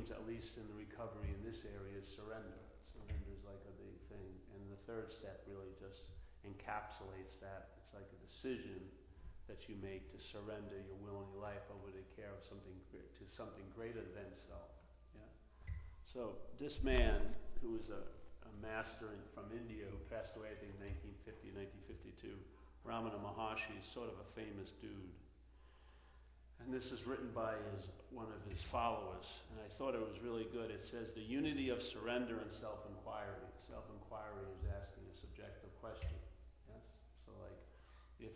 themes, at least in the recovery in this area, is surrender. Surrender is like a big thing. And the third step really just encapsulates that. It's like a decision that you make to surrender your will and your life over to care of something to something greater than self. Yeah. So this man, who was a master from India, who passed away, I think, in 1950, 1952, Ramana Maharshi, is sort of a famous dude. And this is written by one of his followers, and I thought it was really good. It says, the unity of surrender and self-inquiry. Self-inquiry is asking a subjective question. Yes? So like, if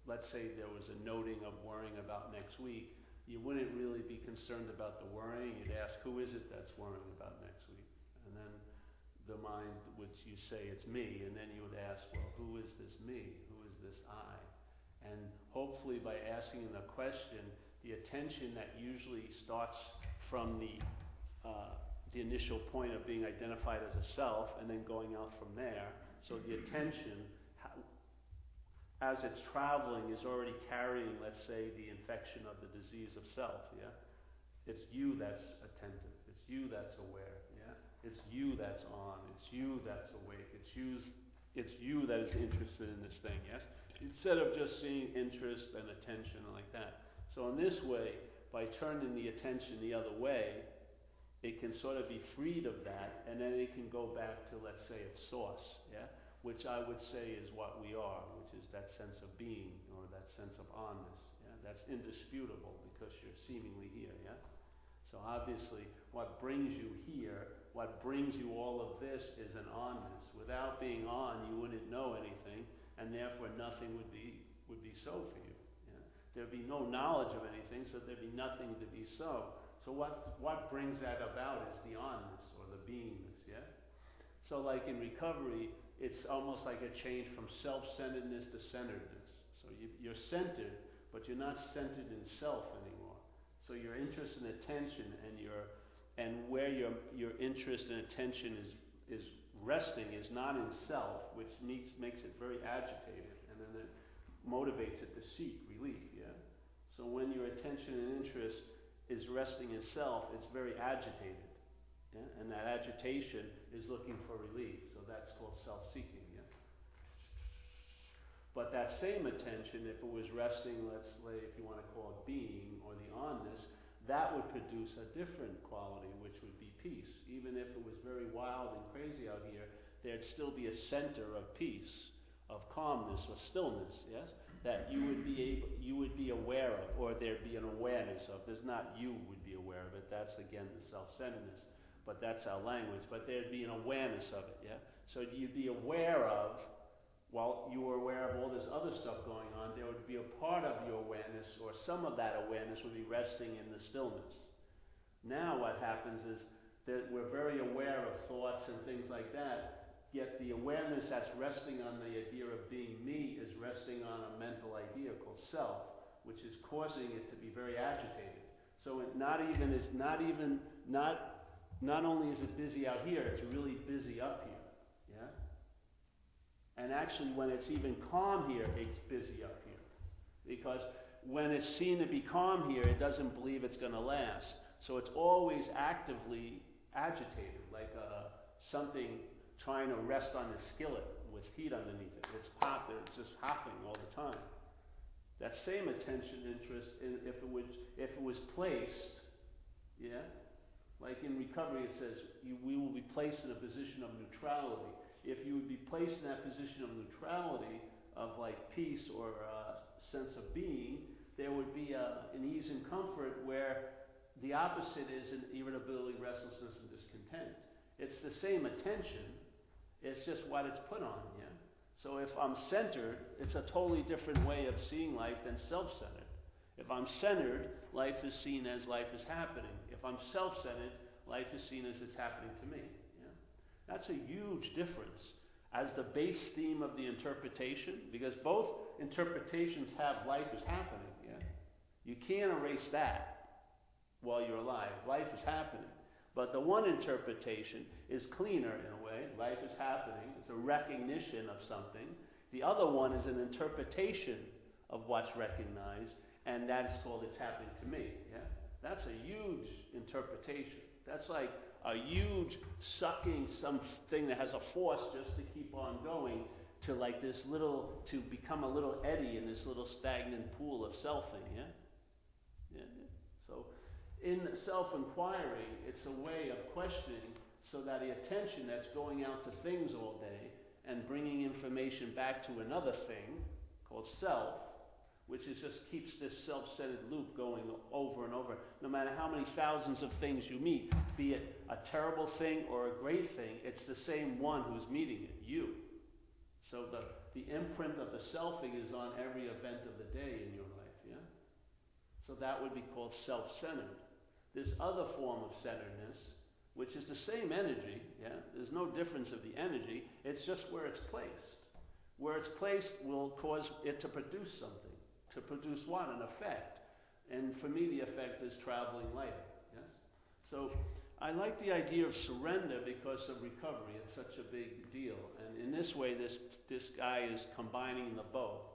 let's say there was a noting of worrying about next week, you wouldn't really be concerned about the worrying. You'd ask, who is it that's worrying about next week? And then the mind would, you say, it's me, and then you would ask, well, who is this me? Who is this I? And hopefully by asking the question, the attention that usually starts from the initial point of being identified as a self and then going out from there, so the attention, as it's traveling, is already carrying, let's say, the infection of the disease of self, yeah? It's you that's attentive. It's you that's aware, yeah? It's you that's on. It's you that's awake. It's you that is interested in this thing, yes? Instead of just seeing interest and attention like that. So in this way, by turning the attention the other way, it can sort of be freed of that, and then it can go back to, let's say, its source, yeah? Which I would say is what we are, which is that sense of being, or that sense of onness. Yeah? That's indisputable because you're seemingly here, yes? So obviously, what brings you here, what brings you all of this is an onness. Without being on, you wouldn't know anything, and therefore nothing would be so for you. Yeah? There'd be no knowledge of anything, so there'd be nothing to be so. So what brings that about is the onness, or the beingness, yeah? So like in recovery, it's almost like a change from self-centeredness to centeredness. So you're centered, but you're not centered in self anymore. So your interest and attention and where your interest and attention is resting is not in self, which makes it very agitated, and then it motivates it to seek relief, yeah? So when your attention and interest is resting in self, it's very agitated. Yeah? And that agitation is looking for relief. So that's called self-seeking. Yeah? But that same attention, if it was resting, let's say, if you want to call it being or the onness, that would produce a different quality, which would be peace. Even if it was very wild and crazy out here, there'd still be a center of peace, of calmness or stillness, yes? That you would be aware of, or there'd be an awareness of. There's not you would be aware of it. That's again the self-centeredness. But that's our language. But there'd be an awareness of it, yeah? So you'd be aware of, while you were aware of all this other stuff going on, there would be a part of your awareness, or some of that awareness would be resting in the stillness. Now what happens is that we're very aware of thoughts and things like that, yet the awareness that's resting on the idea of being me is resting on a mental idea called self, which is causing it to be very agitated. So it not only is it busy out here, it's really busy up here, yeah? And actually, when it's even calm here, it's busy up here. Because when it's seen to be calm here, it doesn't believe it's going to last. So it's always actively agitated, like something trying to rest on a skillet with heat underneath it. It's just hopping all the time. That same attention interest, if it was placed, yeah? Like in recovery, it says, we will be placed in a position of neutrality. If you would be placed in that position of neutrality, of like peace or sense of being, there would be an ease and comfort where the opposite is an irritability, restlessness, and discontent. It's the same attention, it's just what it's put on, yeah? So if I'm centered, it's a totally different way of seeing life than self-centered. If I'm centered, life is seen as life is happening. If I'm self-centered, life is seen as it's happening to me. Yeah? That's a huge difference as the base theme of the interpretation, because both interpretations have life is happening. Yeah? You can't erase that while you're alive. Life is happening. But the one interpretation is cleaner in a way. Life is happening. It's a recognition of something. The other one is an interpretation of what's recognized, and that is called it's happening to me. Yeah? That's a huge interpretation. That's like a huge sucking something that has a force just to keep on going to like this little, to become a little eddy in this little stagnant pool of selfing, yeah? Yeah, yeah. So in self-inquiry, it's a way of questioning so that the attention that's going out to things all day and bringing information back to another thing called self, which is just keeps this self-centered loop going over and over. No matter how many thousands of things you meet, be it a terrible thing or a great thing, it's the same one who's meeting it, you. So the imprint of the selfing is on every event of the day in your life, yeah? So that would be called self-centered. This other form of centeredness, which is the same energy, yeah? There's no difference of the energy, it's just where it's placed. Where it's placed will cause it to produce something. To produce what? An effect. And for me, the effect is traveling lighter, yes? So I like the idea of surrender because of recovery. It's such a big deal. And in this way, this guy is combining the both.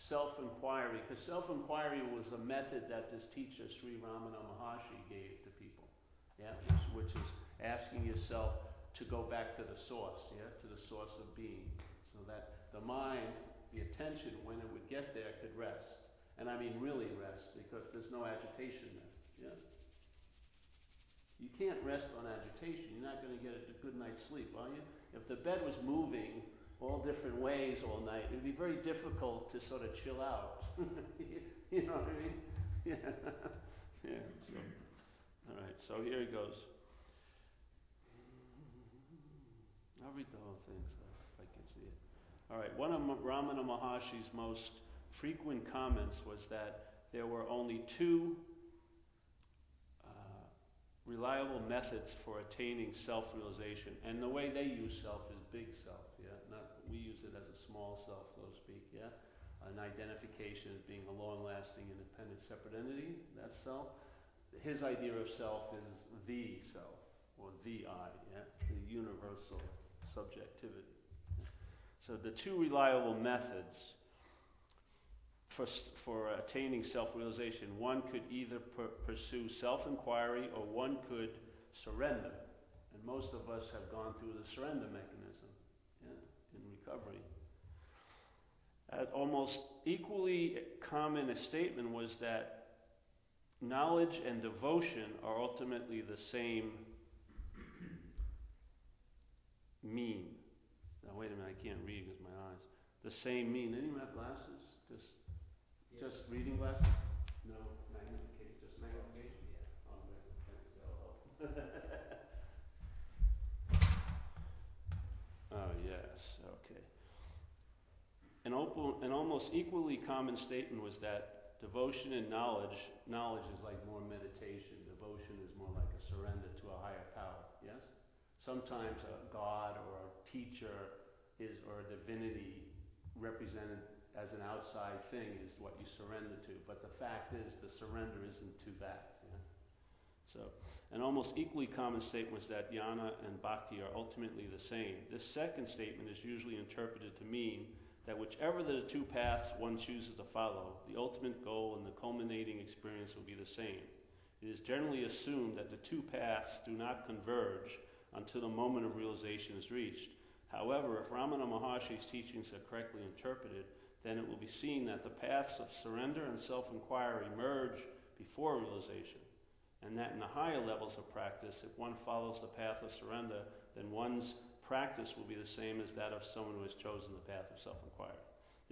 Self-inquiry, because self-inquiry was a method that this teacher, Sri Ramana Maharshi, gave to people, yeah? Which is asking yourself to go back to the source, yeah? To the source of being. So that the mind, the attention, when it would get there, could rest. And I mean really rest, because there's no agitation there. Yeah? You can't rest on agitation. You're not going to get a good night's sleep, are you? If the bed was moving all different ways all night, it would be very difficult to sort of chill out. You know what I mean? Yeah. Yeah. So, all right. So here it goes. I'll read the whole thing so I can see it. All right. One of Ramana Maharshi's most frequent comments was that there were only two reliable methods for attaining self-realization, and the way they use self is big self, yeah. We use it as a small self, so to speak, yeah. An identification as being a long-lasting, independent, separate entity. That's self. His idea of self is the self, or the I, yeah. The universal subjectivity. Yeah? So the two reliable methods for attaining self-realization. One could either pursue self-inquiry or one could surrender. And most of us have gone through the surrender mechanism, yeah, in recovery. Almost equally common a statement was that knowledge and devotion are ultimately the same mean. Now wait a minute, I can't read because my eyes. The same mean. Anyone have glasses? Just reading glasses? No, magnification. Just magnification? Yeah. Oh, good. Thanks. Oh, yes. Okay. An almost equally common statement was that devotion and knowledge is like more meditation. Devotion is more like a surrender to a higher power. Yes? Sometimes a god or a teacher or a divinity represented as an outside thing is what you surrender to. But the fact is, the surrender isn't to that. Yeah? So, an almost equally common statement was that jnana and bhakti are ultimately the same. This second statement is usually interpreted to mean that whichever the two paths one chooses to follow, the ultimate goal and the culminating experience will be the same. It is generally assumed that the two paths do not converge until the moment of realization is reached. However, if Ramana Maharshi's teachings are correctly interpreted, then it will be seen that the paths of surrender and self-inquiry merge before realization, and that in the higher levels of practice, if one follows the path of surrender, then one's practice will be the same as that of someone who has chosen the path of self-inquiry.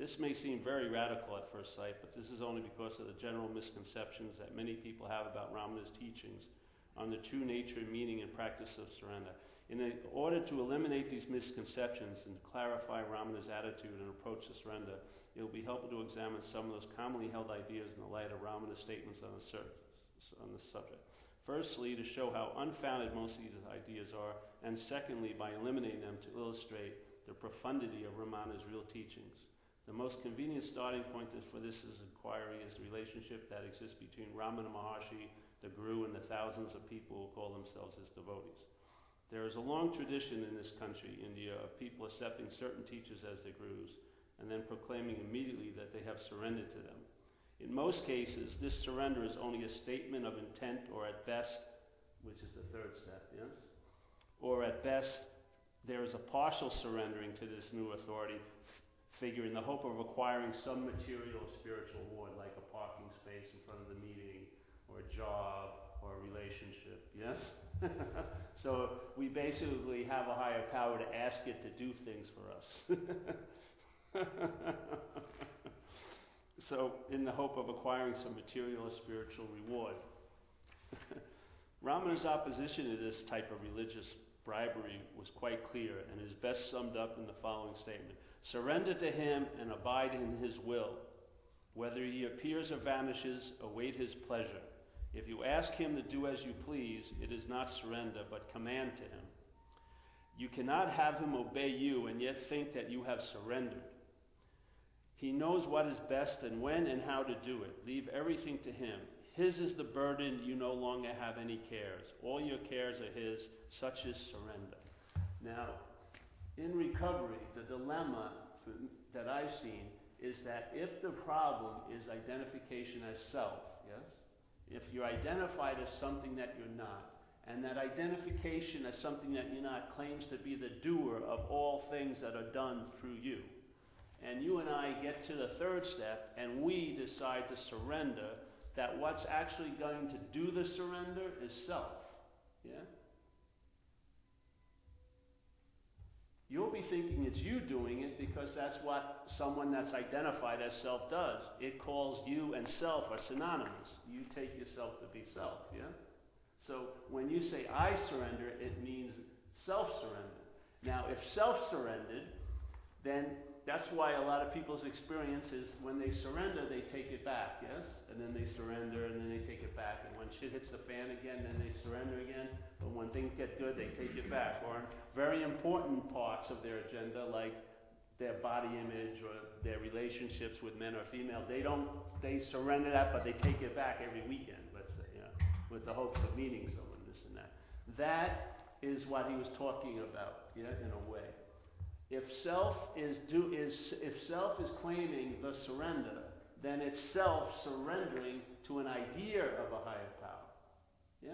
This may seem very radical at first sight, but this is only because of the general misconceptions that many people have about Ramana's teachings on the true nature, meaning, and practice of surrender. In order to eliminate these misconceptions and to clarify Ramana's attitude and approach to surrender, it will be helpful to examine some of those commonly held ideas in the light of Ramana's statements on the subject. Firstly, to show how unfounded most of these ideas are, and secondly, by eliminating them to illustrate the profundity of Ramana's real teachings. The most convenient starting point for this inquiry is the relationship that exists between Ramana Maharshi, the Guru, and the thousands of people who call themselves his devotees. There is a long tradition in this country, India, of people accepting certain teachers as their gurus and then proclaiming immediately that they have surrendered to them. In most cases, this surrender is only a statement of intent, or at best, which is the third step, yes? Or at best, there is a partial surrendering to this new authority figure in the hope of acquiring some material or spiritual reward, like a parking space in front of the meeting, or a job, or a relationship, yes? So we basically have a higher power to ask it to do things for us. So in the hope of acquiring some material or spiritual reward. Ramanuja's opposition to this type of religious bribery was quite clear and is best summed up in the following statement. Surrender to him and abide in his will. Whether he appears or vanishes, await his pleasure. If you ask him to do as you please, it is not surrender, but command to him. You cannot have him obey you and yet think that you have surrendered. He knows what is best and when and how to do it. Leave everything to him. His is the burden, you no longer have any cares. All your cares are his, such is surrender. Now, in recovery, the dilemma that I've seen is that if the problem is identification as self, yes? If you're identified as something that you're not, and that identification as something that you're not claims to be the doer of all things that are done through you, and you and I get to the third step, and we decide to surrender, that what's actually going to do the surrender is self. Yeah? You'll be thinking it's you doing it because that's what someone that's identified as self does. It calls you and self are synonymous. You take yourself to be self, yeah? So when you say I surrender, it means self-surrender. Now, if self-surrendered, then that's why a lot of people's experience is when they surrender, they take it back, yes? And then they surrender, and then they take it back. And when shit hits the fan again, then they surrender again. But when things get good, they take it back. Or in very important parts of their agenda, like their body image or their relationships with men or female, they surrender that, but they take it back every weekend, let's say, yeah, with the hopes of meeting someone, this and that. That is what he was talking about, yeah, in a way. If self is claiming the surrender, then it's self surrendering to an idea of a higher power. Yeah?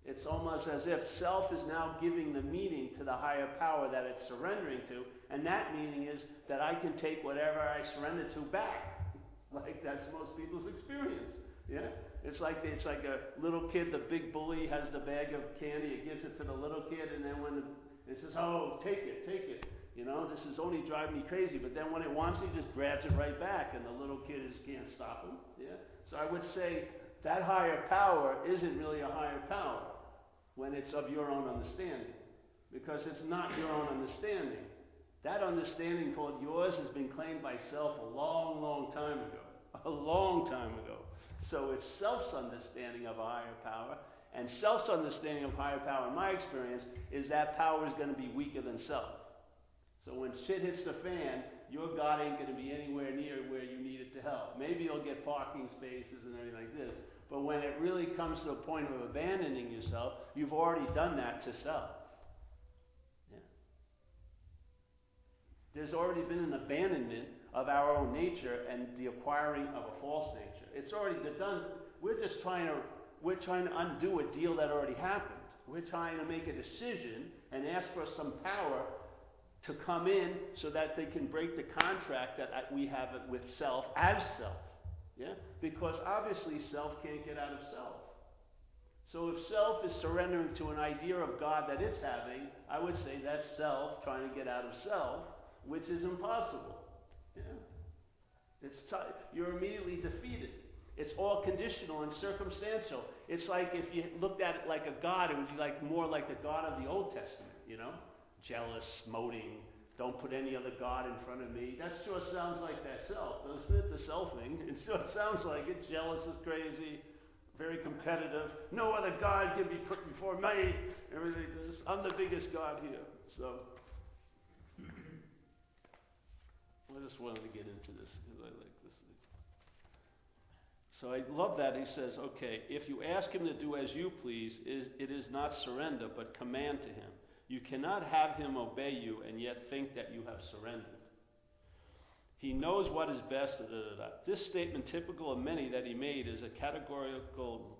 It's almost as if self is now giving the meaning to the higher power that it's surrendering to, and that meaning is that I can take whatever I surrender to back. Like that's most people's experience. Yeah? It's like a little kid, the big bully has the bag of candy, it gives it to the little kid, and then when it says, oh, take it. You know, this is only driving me crazy. But then when it wants it, he just grabs it right back, and the little kid can't stop him. Yeah? So I would say that higher power isn't really a higher power when it's of your own understanding. Because it's not your own understanding. That understanding called yours has been claimed by self a long, long time ago. A long time ago. So it's self's understanding of a higher power. And self's understanding of higher power, in my experience, is that power is going to be weaker than self. So when shit hits the fan, your God ain't going to be anywhere near where you need it to help. Maybe you'll get parking spaces and everything like this. But when it really comes to a point of abandoning yourself, you've already done that to self. Yeah. There's already been an abandonment of our own nature and the acquiring of a false nature. It's already done. We're trying to undo a deal that already happened. We're trying to make a decision and ask for some power to come in so that they can break the contract that we have with self as self. Yeah? Because obviously self can't get out of self. So if self is surrendering to an idea of God that it's having, I would say that's self trying to get out of self, which is impossible. Yeah? You're immediately defeated. It's all conditional and circumstantial. It's like if you looked at it like a God, it would be like more like the God of the Old Testament, you know? Jealous, smoting, don't put any other God in front of me. That sure sounds like that self, doesn't it? The selfing. It sure sounds like it. Jealous is crazy, very competitive. No other God can be put before me. Everything like this. I'm the biggest God here. So, I just wanted to get into this because I like this thing. So I love that he says, okay, if you ask him to do as you please, it is not surrender, but command to him. You cannot have him obey you and yet think that you have surrendered. He knows what is best. This statement, typical of many that he made, is a categorical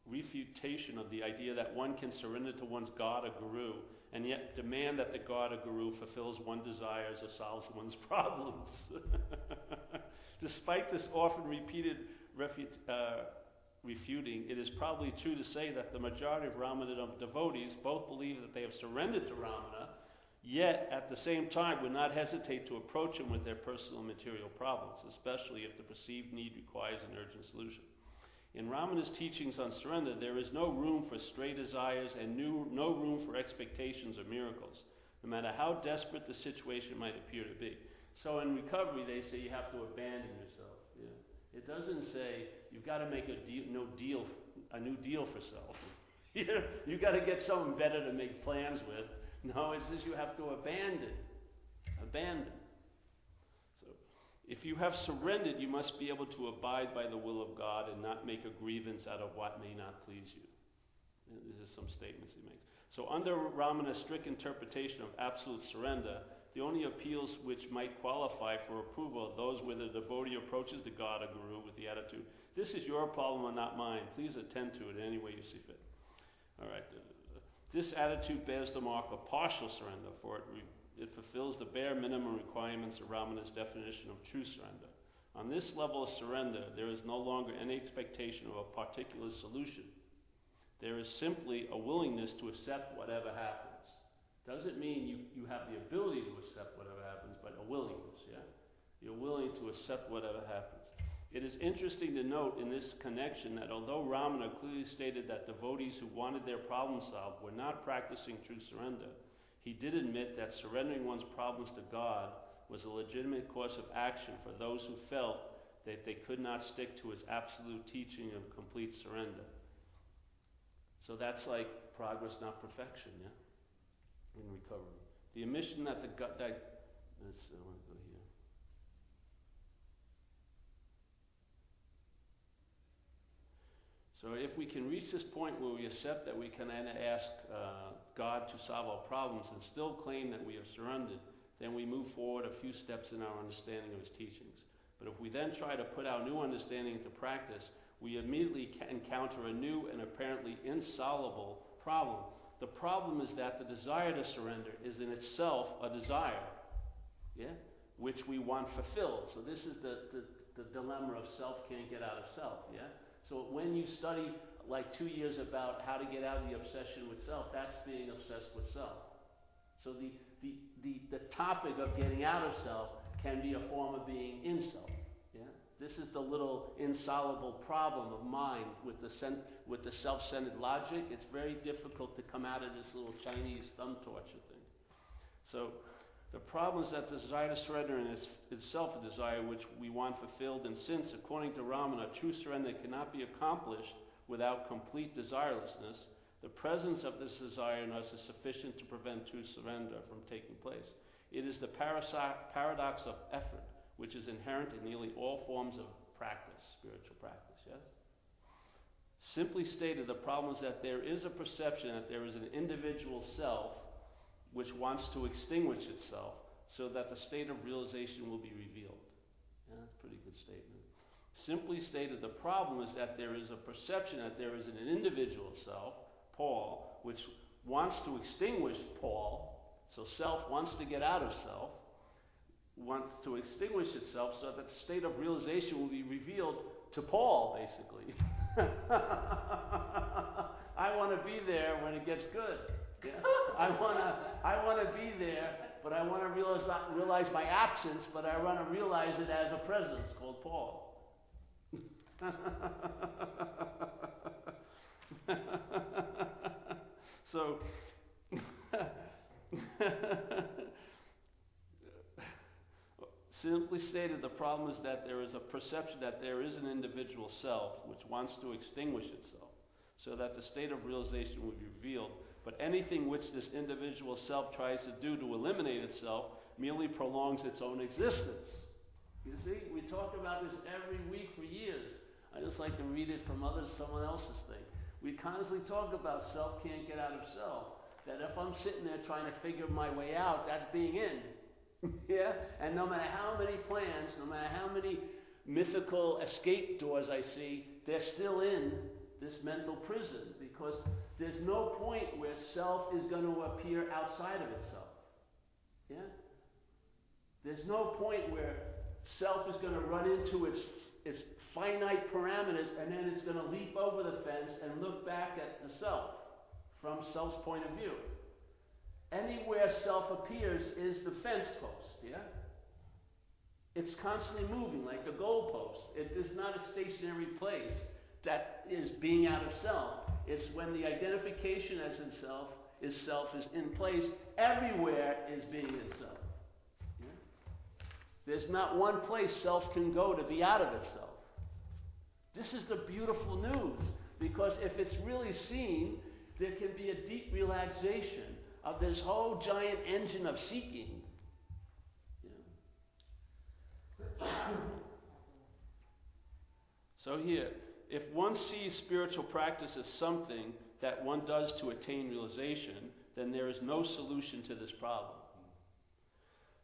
refutation of the idea that one can surrender to one's God or guru and yet demand that the God or guru fulfills one's desires or solves one's problems. Despite this often repeated refuting, it is probably true to say that the majority of Ramana devotees both believe that they have surrendered to Ramana, yet at the same time would not hesitate to approach him with their personal and material problems, especially if the perceived need requires an urgent solution. In Ramana's teachings on surrender, there is no room for stray desires and no room for expectations or miracles, no matter how desperate the situation might appear to be. So in recovery, they say you have to abandon yourself. Yeah? It doesn't say you've got to make a new deal for self. You got to get something better to make plans with. No, it says you have to abandon. Abandon. So, if you have surrendered, you must be able to abide by the will of God and not make a grievance out of what may not please you. And these are some statements he makes. So, under Ramana's strict interpretation of absolute surrender, the only appeals which might qualify for approval are those where the devotee approaches the God or guru with the attitude, "This is your problem and not mine. Please attend to it any way you see fit." All right. This attitude bears the mark of partial surrender, for it fulfills the bare minimum requirements of Ramana's definition of true surrender. On this level of surrender, there is no longer any expectation of a particular solution. There is simply a willingness to accept whatever happens. Doesn't mean you have the ability to accept whatever happens, but a willingness, yeah? You're willing to accept whatever happens. It is interesting to note in this connection that although Ramana clearly stated that devotees who wanted their problem solved were not practicing true surrender, he did admit that surrendering one's problems to God was a legitimate course of action for those who felt that they could not stick to his absolute teaching of complete surrender. So that's like progress, not perfection, yeah? In recovery. The admission that I want to go here. So if we can reach this point where we accept that we can ask God to solve our problems and still claim that we have surrendered, then we move forward a few steps in our understanding of his teachings. But if we then try to put our new understanding into practice, we immediately encounter a new and apparently insoluble problem. The problem is that the desire to surrender is in itself a desire, yeah, which we want fulfilled. So this is the dilemma of self can't get out of self, yeah? So when you study like 2 years about how to get out of the obsession with self, that's being obsessed with self. So the topic of getting out of self can be a form of being in self. Yeah? This is the little insoluble problem of mind with the self-centered logic. It's very difficult to come out of this little Chinese thumb torture thing. So the problem is that the desire to surrender in itself a desire which we want fulfilled, and since, according to Ramana, true surrender cannot be accomplished without complete desirelessness, the presence of this desire in us is sufficient to prevent true surrender from taking place. It is the paradox of effort, which is inherent in nearly all forms of practice, spiritual practice, yes? Simply stated, the problem is that there is a perception that there is an individual self which wants to extinguish itself so that the state of realization will be revealed. Yeah, that's a pretty good statement. Simply stated, the problem is that there is a perception that there is an individual self, Paul, which wants to extinguish Paul, so self wants to get out of self, wants to extinguish itself so that the state of realization will be revealed to Paul, basically. I want to be there when it gets good. Yeah. I want to be there, but I want to realize my absence, but I want to realize it as a presence called Paul. So, simply stated, the problem is that there is a perception that there is an individual self which wants to extinguish itself so that the state of realization will be revealed. But anything which this individual self tries to do to eliminate itself merely prolongs its own existence. You see, we talk about this every week for years. I just like to read it from someone else's thing. We constantly talk about self can't get out of self. That if I'm sitting there trying to figure my way out, that's being in. Yeah? And no matter how many plans, no matter how many mythical escape doors I see, they're still in this mental prison because there's no point where self is going to appear outside of itself. Yeah? There's no point where self is going to run into its finite parameters and then it's going to leap over the fence and look back at the self from self's point of view. Anywhere self appears is the fence post, yeah? It's constantly moving like a goalpost. It is not a stationary place that is being out of self. It's when the identification as in self is in place, everywhere is being in self. Yeah? There's not one place self can go to be out of itself. This is the beautiful news, because if it's really seen, there can be a deep realization of this whole giant engine of seeking. Yeah. So here, if one sees spiritual practice as something that one does to attain realization, then there is no solution to this problem.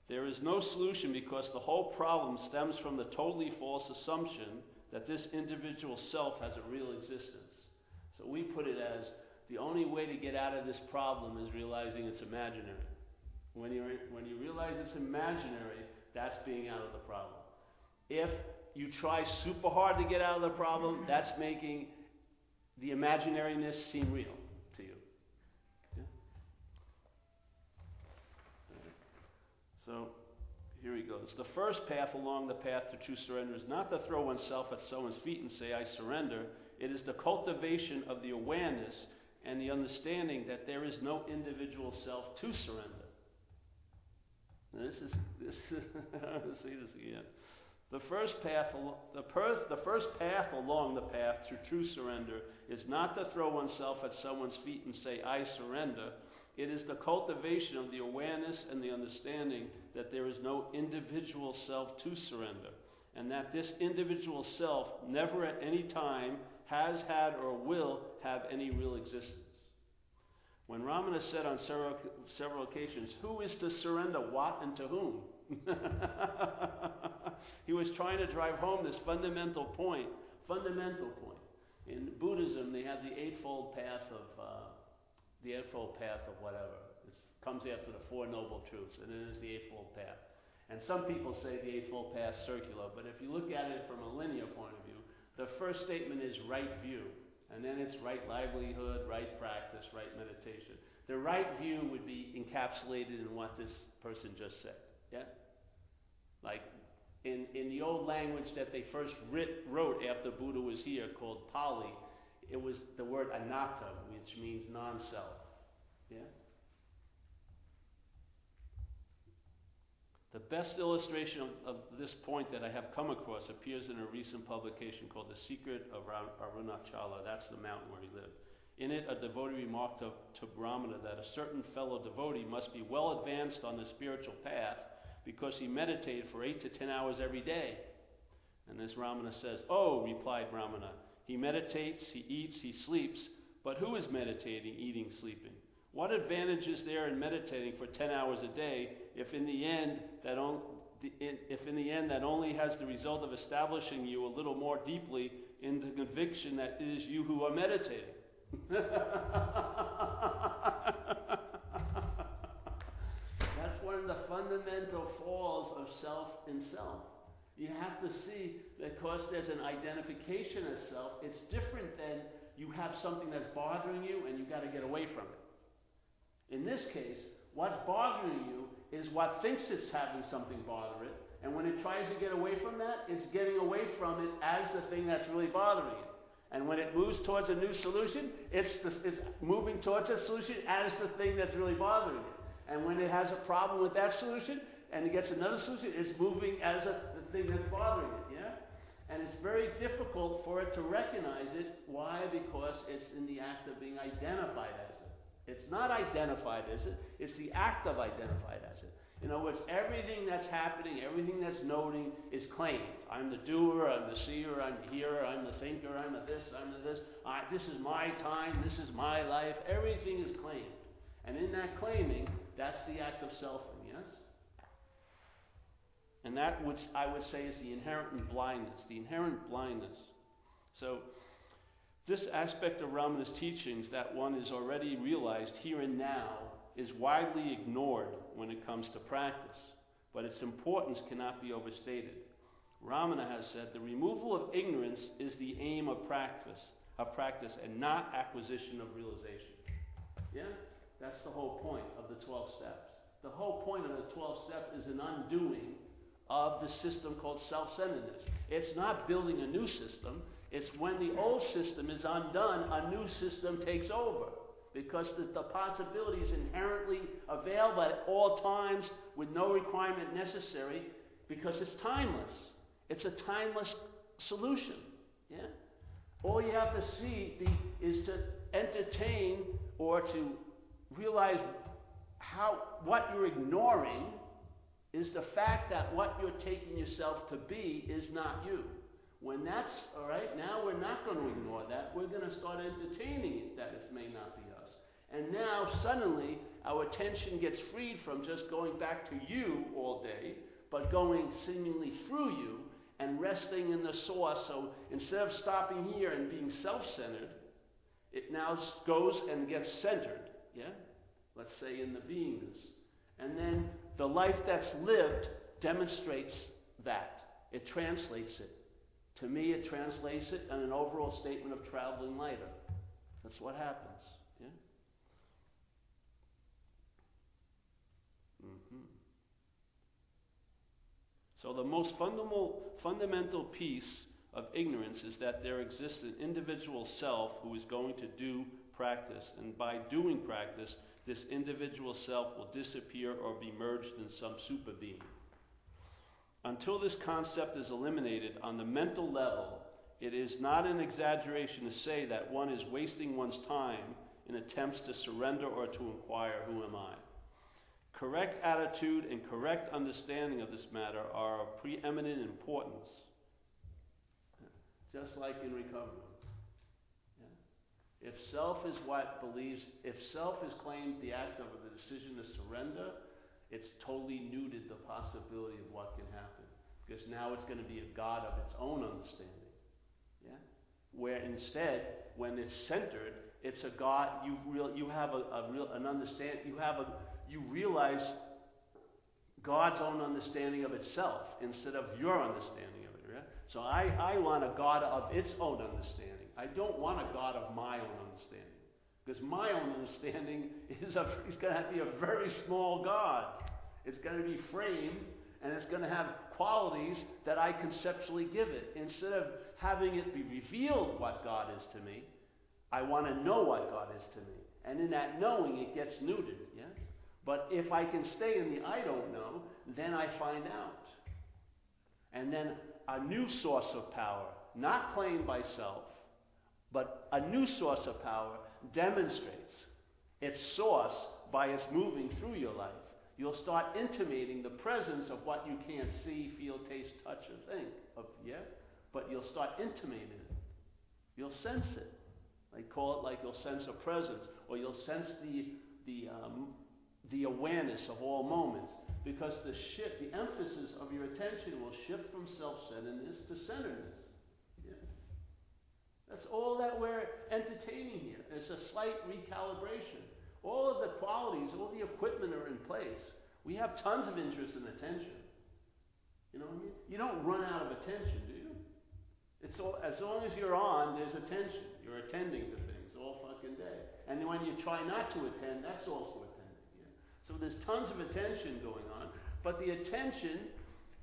There is no solution because the whole problem stems from the totally false assumption that this individual self has a real existence. So we put it as the only way to get out of this problem is realizing it's imaginary. When you realize it's imaginary, that's being out of the problem. If you try super hard to get out of the problem, that's making the imaginariness seem real to you. Yeah? So here he goes. The first path along the path to true surrender is not to throw oneself at someone's feet and say, I surrender. It is the cultivation of the awareness and the understanding that there is no individual self to surrender. Now this is let's see this again. The first path along the path to true surrender is not to throw oneself at someone's feet and say, I surrender. It is the cultivation of the awareness and the understanding that there is no individual self to surrender, and that this individual self never at any time has had or will have any real existence. When Ramana said on several occasions, who is to surrender what and to whom? He was trying to drive home this fundamental point. In Buddhism, they have the Eightfold Path of whatever. It comes after the Four Noble Truths, and it is the Eightfold Path. And some people say the Eightfold Path is circular, but if you look at it from a linear point of view, the first statement is right view, and then it's right livelihood, right practice, right meditation. The right view would be encapsulated in what this person just said. Yeah? Like in the old language that they first wrote after Buddha was here, called Pali, it was the word anatta, which means non-self. Yeah? The best illustration of this point that I have come across appears in a recent publication called The Secret of Arunachala. That's the mountain where he lived. In it, a devotee remarked to Brahmana that a certain fellow devotee must be well advanced on the spiritual path because he meditated for 8 to 10 hours every day. And this Ramana says, oh, replied Brahmana, he meditates, he eats, he sleeps, but who is meditating, eating, sleeping? What advantage is there in meditating for 10 hours a day if in the end that only has the result of establishing you a little more deeply in the conviction that it is you who are meditating? That's one of the fundamental falls of self in self. You have to see that because there's an identification as self, it's different than you have something that's bothering you and you've got to get away from it. In this case, what's bothering you is what thinks it's having something bother it, and when it tries to get away from that, it's getting away from it as the thing that's really bothering it. And when it moves towards a new solution, it's moving towards a solution as the thing that's really bothering it. And when it has a problem with that solution, and it gets another solution, it's moving as the thing that's bothering it, yeah? And it's very difficult for it to recognize it. Why? Because it's in the act of being identified as it. It's not identified as it, it's the act of identified as it. In other words, everything that's happening, everything that's noting is claimed. I'm the doer, I'm the seer, I'm the hearer, I'm the thinker, I'm the this, I'm the this. This is my time, this is my life. Everything is claimed. And in that claiming, that's the act of selfing, yes? And that which I would say is the inherent blindness. The inherent blindness. So, this aspect of Ramana's teachings that one is already realized here and now is widely ignored when it comes to practice. But its importance cannot be overstated. Ramana has said the removal of ignorance is the aim of practice and not acquisition of realization. Yeah? That's the whole point of the 12 steps. The whole point of the 12 steps is an undoing of the system called self-centeredness. It's not building a new system. It's when the old system is undone, a new system takes over. Because the possibility is inherently available at all times with no requirement necessary, because it's timeless. It's a timeless solution. Yeah? All you have to is to entertain or to realize what you're ignoring is the fact that what you're taking yourself to be is not you. When that's all right, now we're not going to ignore that. We're going to start entertaining it that it may not be us. And now suddenly our attention gets freed from just going back to you all day, but going seemingly through you and resting in the source. So instead of stopping here and being self-centered, it now goes and gets centered. Yeah? Let's say in the beingness. And then the life that's lived demonstrates that. It translates it. To me, it translates it in an overall statement of traveling lighter. That's what happens. Yeah? So the most fundamental piece of ignorance is that there exists an individual self who is going to do practice. And by doing practice, this individual self will disappear or be merged in some super being. Until this concept is eliminated on the mental level, it is not an exaggeration to say that one is wasting one's time in attempts to surrender or to inquire, who am I? Correct attitude and correct understanding of this matter are of preeminent importance, just like in recovery. Yeah? If self is if self is claimed the act of the decision to surrender, it's totally neutered the possibility of what can happen. Because now it's going to be a God of its own understanding. Yeah? Where instead, when it's centered, it's a God, you have an understanding, you realize God's own understanding of itself instead of your understanding of it. Right? So I want a God of its own understanding. I don't want a God of my own understanding. Because my own understanding is going to be a very small God. It's going to be framed, and it's going to have qualities that I conceptually give it. Instead of having it be revealed what God is to me, I want to know what God is to me. And in that knowing, it gets neutered, yes? But if I can stay in the I don't know, then I find out. And then a new source of power, not claimed by self, but a new source of power demonstrates its source by its moving through your life. You'll start intimating the presence of what you can't see, feel, taste, touch, or think of, yeah? But you'll start intimating it. You'll sense it. I call it like you'll sense a presence, or you'll sense the awareness of all moments, because the emphasis of your attention will shift from self-centeredness to centeredness. That's all that we're entertaining here. It's a slight recalibration. All of the qualities, all the equipment are in place. We have tons of interest in attention. You know what I mean? You don't run out of attention, do you? It's all, as long as you're on, there's attention. You're attending to things all fucking day. And when you try not to attend, that's also attending. Yeah? So there's tons of attention going on, but the attention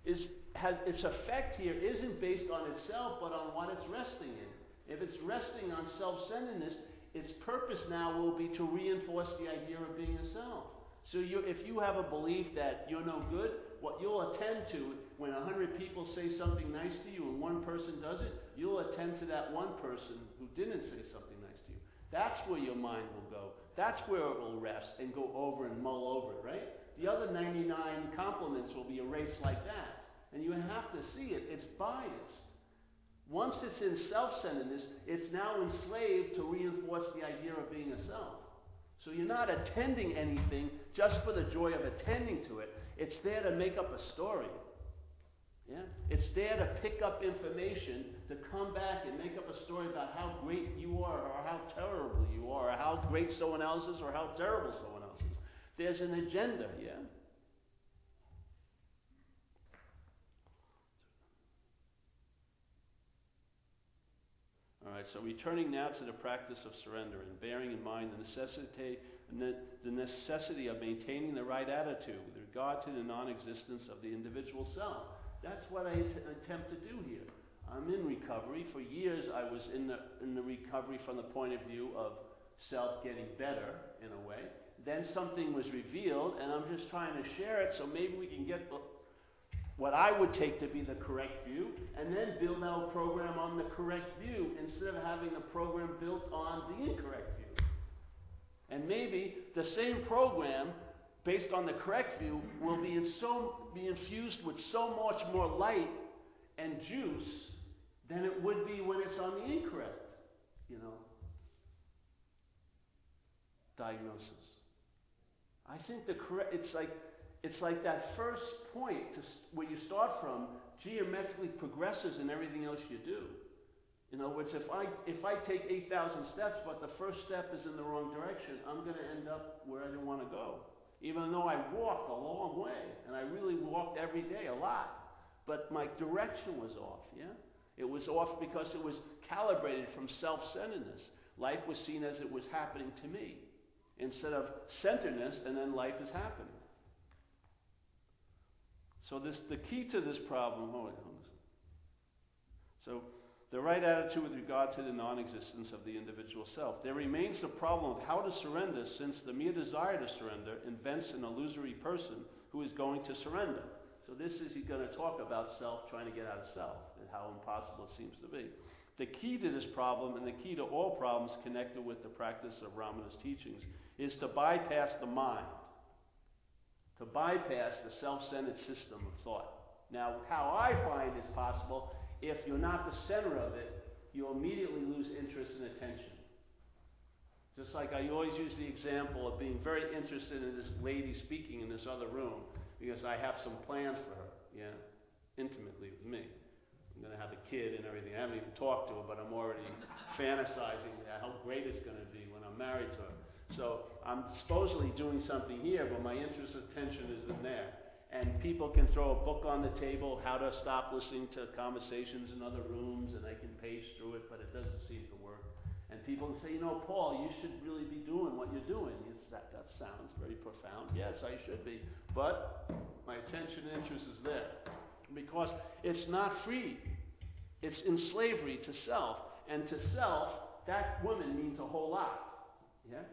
its effect here isn't based on itself, but on what it's resting in. If it's resting on self-centeredness, its purpose now will be to reinforce the idea of being a self. So if you have a belief that you're no good, what you'll attend to, when 100 people say something nice to you and one person does it, you'll attend to that one person who didn't say something nice to you. That's where your mind will go. That's where it will rest and go over and mull over it, right? The other 99 compliments will be erased like that. And you have to see it. It's biased. Once it's in self-centeredness, it's now enslaved to reinforce the idea of being a self. So you're not attending anything just for the joy of attending to it. It's there to make up a story. Yeah? It's there to pick up information, to come back and make up a story about how great you are, or how terrible you are, or how great someone else is, or how terrible someone else is. There's an agenda, yeah? All right, so returning now to the practice of surrender and bearing in mind the necessity of maintaining the right attitude with regard to the non-existence of the individual self. That's what I attempt to do here. I'm in recovery. For years I was in the recovery from the point of view of self getting better, in a way. Then something was revealed, and I'm just trying to share it so maybe we can get what I would take to be the correct view, and then build our program on the correct view instead of having the program built on the incorrect view. And maybe the same program, based on the correct view, will be infused with so much more light and juice than it would be when it's on the incorrect, diagnosis. I think it's like that first point where you start from geometrically progresses in everything else you do. In other words, if I take 8,000 steps, but the first step is in the wrong direction, I'm going to end up where I didn't want to go. Even though I walked a long way, and I really walked every day a lot, but my direction was off, yeah? It was off because it was calibrated from self-centeredness. Life was seen as it was happening to me, instead of centeredness, and then life is happening. So the key to this problem, so the right attitude with regard to the non-existence of the individual self. There remains the problem of how to surrender, since the mere desire to surrender invents an illusory person who is going to surrender. So he's going to talk about self, trying to get out of self, and how impossible it seems to be. The key to this problem, and the key to all problems connected with the practice of Ramana's teachings, is to bypass the mind, to bypass the self-centered system of thought. Now, how I find is possible, if you're not the center of it, you'll immediately lose interest and attention. Just like I always use the example of being very interested in this lady speaking in this other room, because I have some plans for her, yeah, intimately with me. I'm going to have a kid and everything. I haven't even talked to her, but I'm already fantasizing how great it's going to be when I'm married to her. So I'm supposedly doing something here, but my interest and attention is in there. And people can throw a book on the table, how to stop listening to conversations in other rooms, and I can page through it, but it doesn't seem to work. And people can say, Paul, you should really be doing what you're doing. That sounds very profound. Yes, I should be. But my attention and interest is there. Because it's not free. It's in slavery to self. And to self, that woman means a whole lot. Yeah?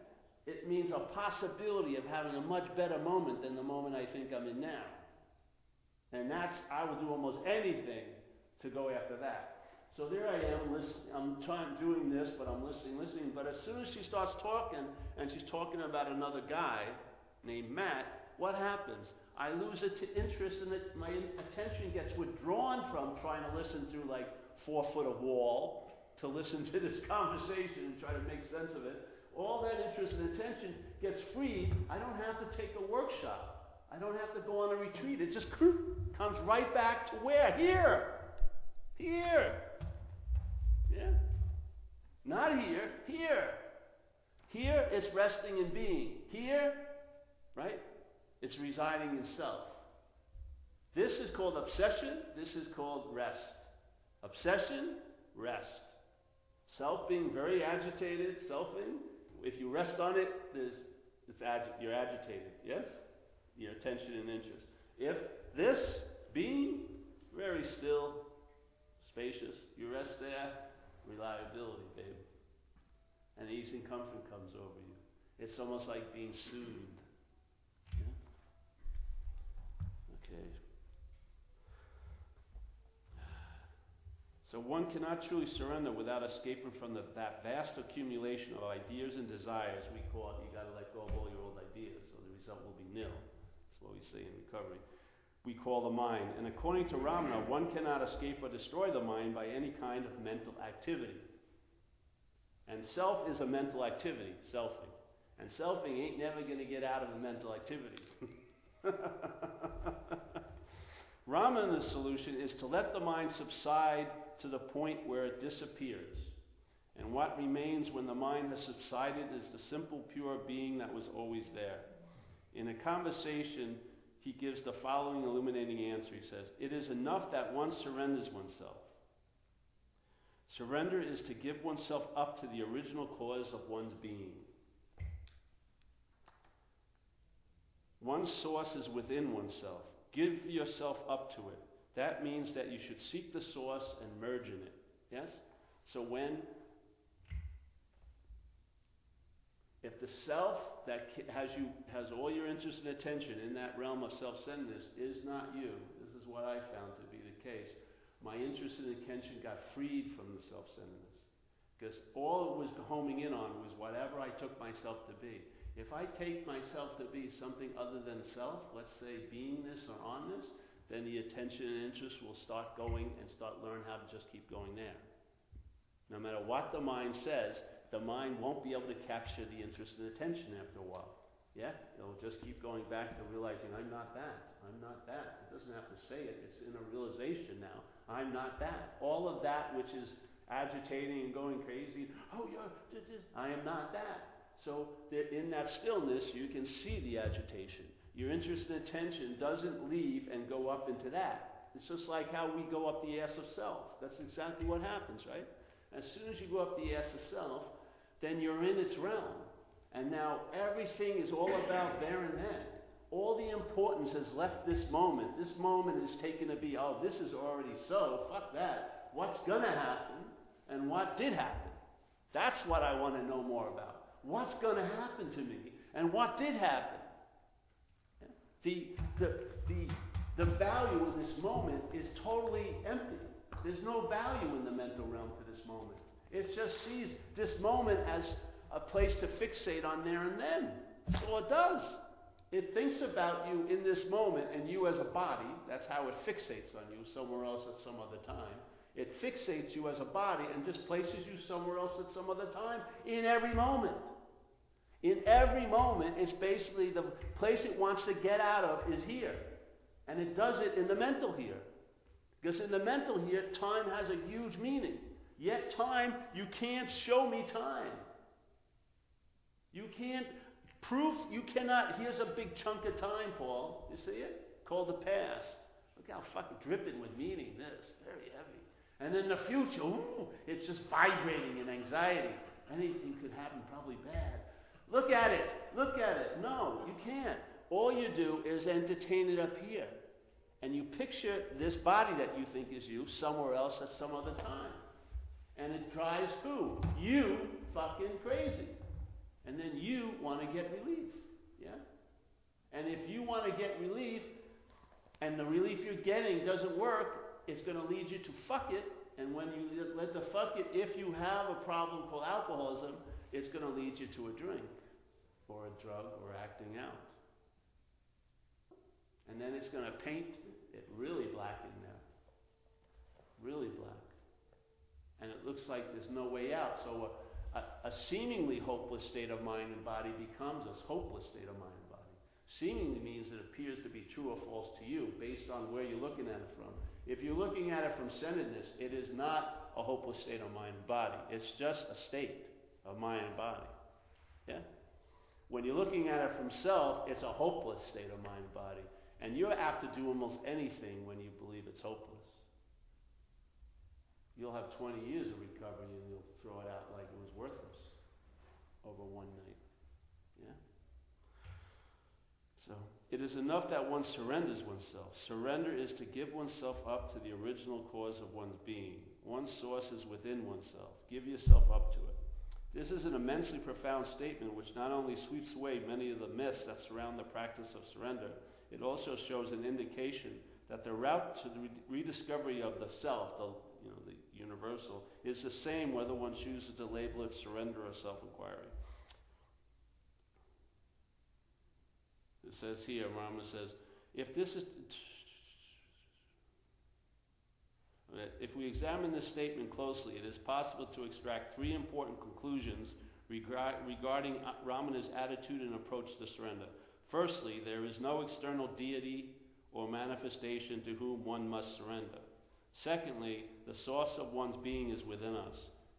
It means a possibility of having a much better moment than the moment I think I'm in now. And I will do almost anything to go after that. So there I am, I'm doing this, but I'm listening. But as soon as she starts talking, and she's talking about another guy named Matt, what happens? I lose interest, and my attention gets withdrawn from trying to listen through like 4 foot of wall to listen to this conversation and try to make sense of it. All that interest and attention gets freed. I don't have to take a workshop. I don't have to go on a retreat. It just comes right back to where? Here. Yeah? Not here. Here. Here, it's resting in being. Here, right? It's residing in self. This is called obsession. This is called rest. Obsession, rest. Self being very agitated, selfing. If you rest on it, you're agitated. Yes? Your attention and interest. If this being very still, spacious, you rest there, reliability, babe. And ease and comfort comes over you. It's almost like being soothed. Yeah? Okay. So one cannot truly surrender without escaping from that vast accumulation of ideas and desires. We call it, you got to let go of all your old ideas, so the result will be nil. That's what we say in recovery. We call the mind. And according to Ramana, one cannot escape or destroy the mind by any kind of mental activity. And self is a mental activity, selfing. And selfing ain't never going to get out of a mental activity. Ramana's solution is to let the mind subside to the point where it disappears. And what remains when the mind has subsided is the simple, pure being that was always there. In a conversation, he gives the following illuminating answer. He says, "It is enough that one surrenders oneself. Surrender is to give oneself up to the original cause of one's being. One's source is within oneself. Give yourself up to it. That means that you should seek the source and merge in it." Yes? So if the self that has all your interest and attention in that realm of self-centeredness is not you, this is what I found to be the case. My interest and attention got freed from the self-centeredness. Because all it was homing in on was whatever I took myself to be. If I take myself to be something other than self, let's say beingness or onness, then the attention and interest will start going and start learn how to just keep going there. No matter what the mind says, the mind won't be able to capture the interest and attention after a while. Yeah? It'll just keep going back to realizing, I'm not that. I'm not that. It doesn't have to say it. It's in a realization now. I'm not that. All of that which is agitating and going crazy, I am not that. So in that stillness, you can see the agitation. Your interest and attention doesn't leave and go up into that. It's just like how we go up the ass of self. That's exactly what happens, right? As soon as you go up the ass of self, then you're in its realm. And now everything is all about there and then. All the importance has left this moment. This moment is taken to be, oh, this is already so, fuck that. What's going to happen and what did happen? That's what I want to know more about. What's going to happen to me and what did happen? The value in this moment is totally empty. There's no value in the mental realm to this moment. It just sees this moment as a place to fixate on there and then. That's all it does. It thinks about you in this moment and you as a body. That's how it fixates on you somewhere else at some other time. It fixates you as a body and just places you somewhere else at some other time in every moment. In every moment, it's basically the place it wants to get out of is here. And it does it in the mental here. Because in the mental here, time has a huge meaning. Yet time, you can't show me time. You can't proof, you cannot, here's a big chunk of time, Paul. You see it? Called the past. Look how fucking dripping with meaning this. Very heavy. And then the future, ooh, it's just vibrating in anxiety. Anything could happen, probably bad. Look at it. Look at it. No, you can't. All you do is entertain it up here. And you picture this body that you think is you somewhere else at some other time. And it drives who? You fucking crazy. And then you want to get relief. Yeah? And if you want to get relief, and the relief you're getting doesn't work, it's going to lead you to fuck it. And when you let the fuck it, if you have a problem called alcoholism, it's going to lead you to a drink or a drug or acting out. And then it's going to paint it really black in there. Really black. And it looks like there's no way out. So a seemingly hopeless state of mind and body becomes a hopeless state of mind and body. Seemingly means it appears to be true or false to you based on where you're looking at it from. If you're looking at it from centeredness, it is not a hopeless state of mind and body. It's just a state of mind and body. Yeah? When you're looking at it from self, it's a hopeless state of mind and body. And you're apt to do almost anything when you believe it's hopeless. You'll have 20 years of recovery and you'll throw it out like it was worthless over one night. Yeah? So, it is enough that one surrenders oneself. Surrender is to give oneself up to the original cause of one's being. One's source is within oneself. Give yourself up to it. This is an immensely profound statement which not only sweeps away many of the myths that surround the practice of surrender, it also shows an indication that the route to the rediscovery of the self, the universal, is the same whether one chooses to label it surrender or self-inquiry. It says here, Rama says, if we examine this statement closely, it is possible to extract three important conclusions regarding Ramana's attitude and approach to surrender. Firstly, there is no external deity or manifestation to whom one must surrender. Secondly, the source of one's being is within us.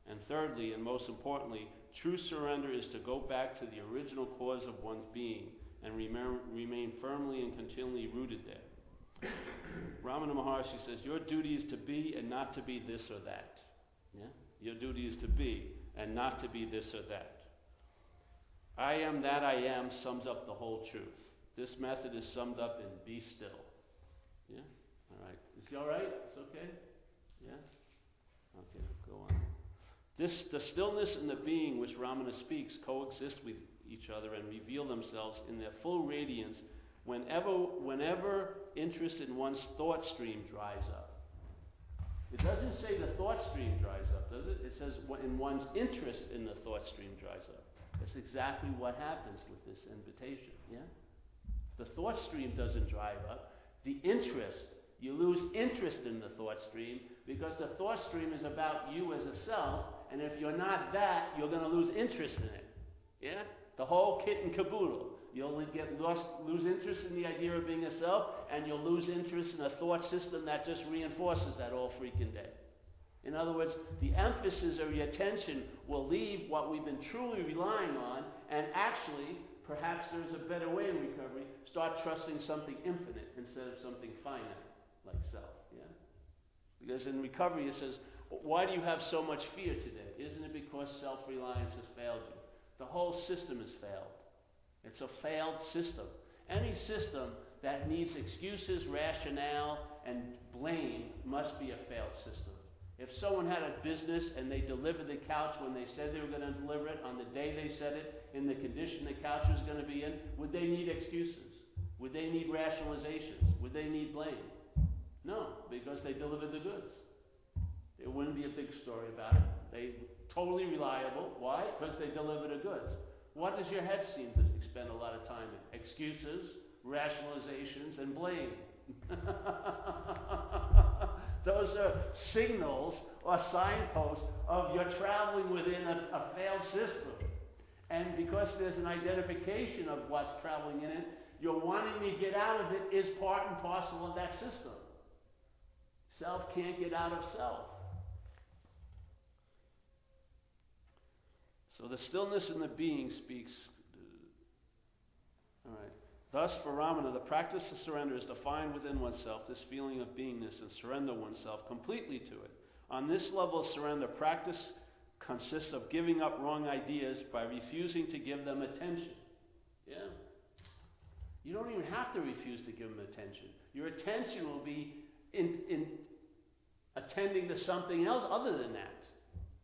And thirdly, and most importantly, true surrender is to go back to the original cause of one's being and remain firmly and continually rooted there. Ramana Maharshi says, your duty is to be and not to be this or that. Yeah? Your duty is to be and not to be this or that. I am that I am sums up the whole truth. This method is summed up in be still. Yeah? All right. Is he all right? It's okay? Yeah? Okay, go on. The stillness and the being which Ramana speaks coexist with each other and reveal themselves in their full radiance whenever interest in one's thought stream dries up. It doesn't say the thought stream dries up, does it? It says in one's interest in the thought stream dries up. That's exactly what happens with this invitation, yeah? The thought stream doesn't dry up. The interest, you lose interest in the thought stream because the thought stream is about you as a self, and if you're not that, you're going to lose interest in it. Yeah? The whole kit and caboodle. You'll lose interest in the idea of being a self, and you'll lose interest in a thought system that just reinforces that all freaking day. In other words, the emphasis of your attention will leave what we've been truly relying on, and actually, perhaps there's a better way in recovery, start trusting something infinite instead of something finite, like self. Yeah? Because in recovery it says, why do you have so much fear today? Isn't it because self-reliance has failed you? The whole system has failed. It's a failed system. Any system that needs excuses, rationale, and blame must be a failed system. If someone had a business and they delivered the couch when they said they were going to deliver it, on the day they said it, in the condition the couch was going to be in, would they need excuses? Would they need rationalizations? Would they need blame? No, because they delivered the goods. There wouldn't be a big story about it. They totally reliable. Why? Because they deliver the goods. What does your head seem to spend a lot of time in? Excuses, rationalizations, and blame. Those are signals or signposts of you're traveling within a failed system. And because there's an identification of what's traveling in it, you're wanting to get out of it is part and parcel of that system. Self can't get out of self. So the stillness in the being speaks. All right. Thus, for Ramana, the practice of surrender is to find within oneself this feeling of beingness and surrender oneself completely to it. On this level of surrender, practice consists of giving up wrong ideas by refusing to give them attention. Yeah? You don't even have to refuse to give them attention. Your attention will be in attending to something else other than that.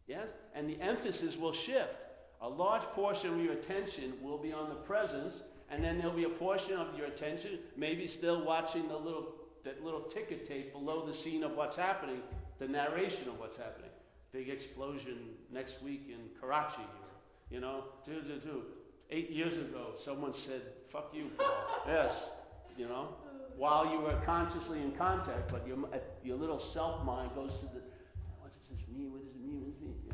Yes? And the emphasis will shift. A large portion of your attention will be on the presence, and then there'll be a portion of your attention maybe still watching that little ticker tape below the scene of what's happening, the narration of what's happening. Big explosion next week in Karachi, or, 8 years ago, someone said, "Fuck you, Paul." Yes, while you were consciously in contact, but your little self mind goes to the, what does this mean? What does it mean? What does it mean? Yeah.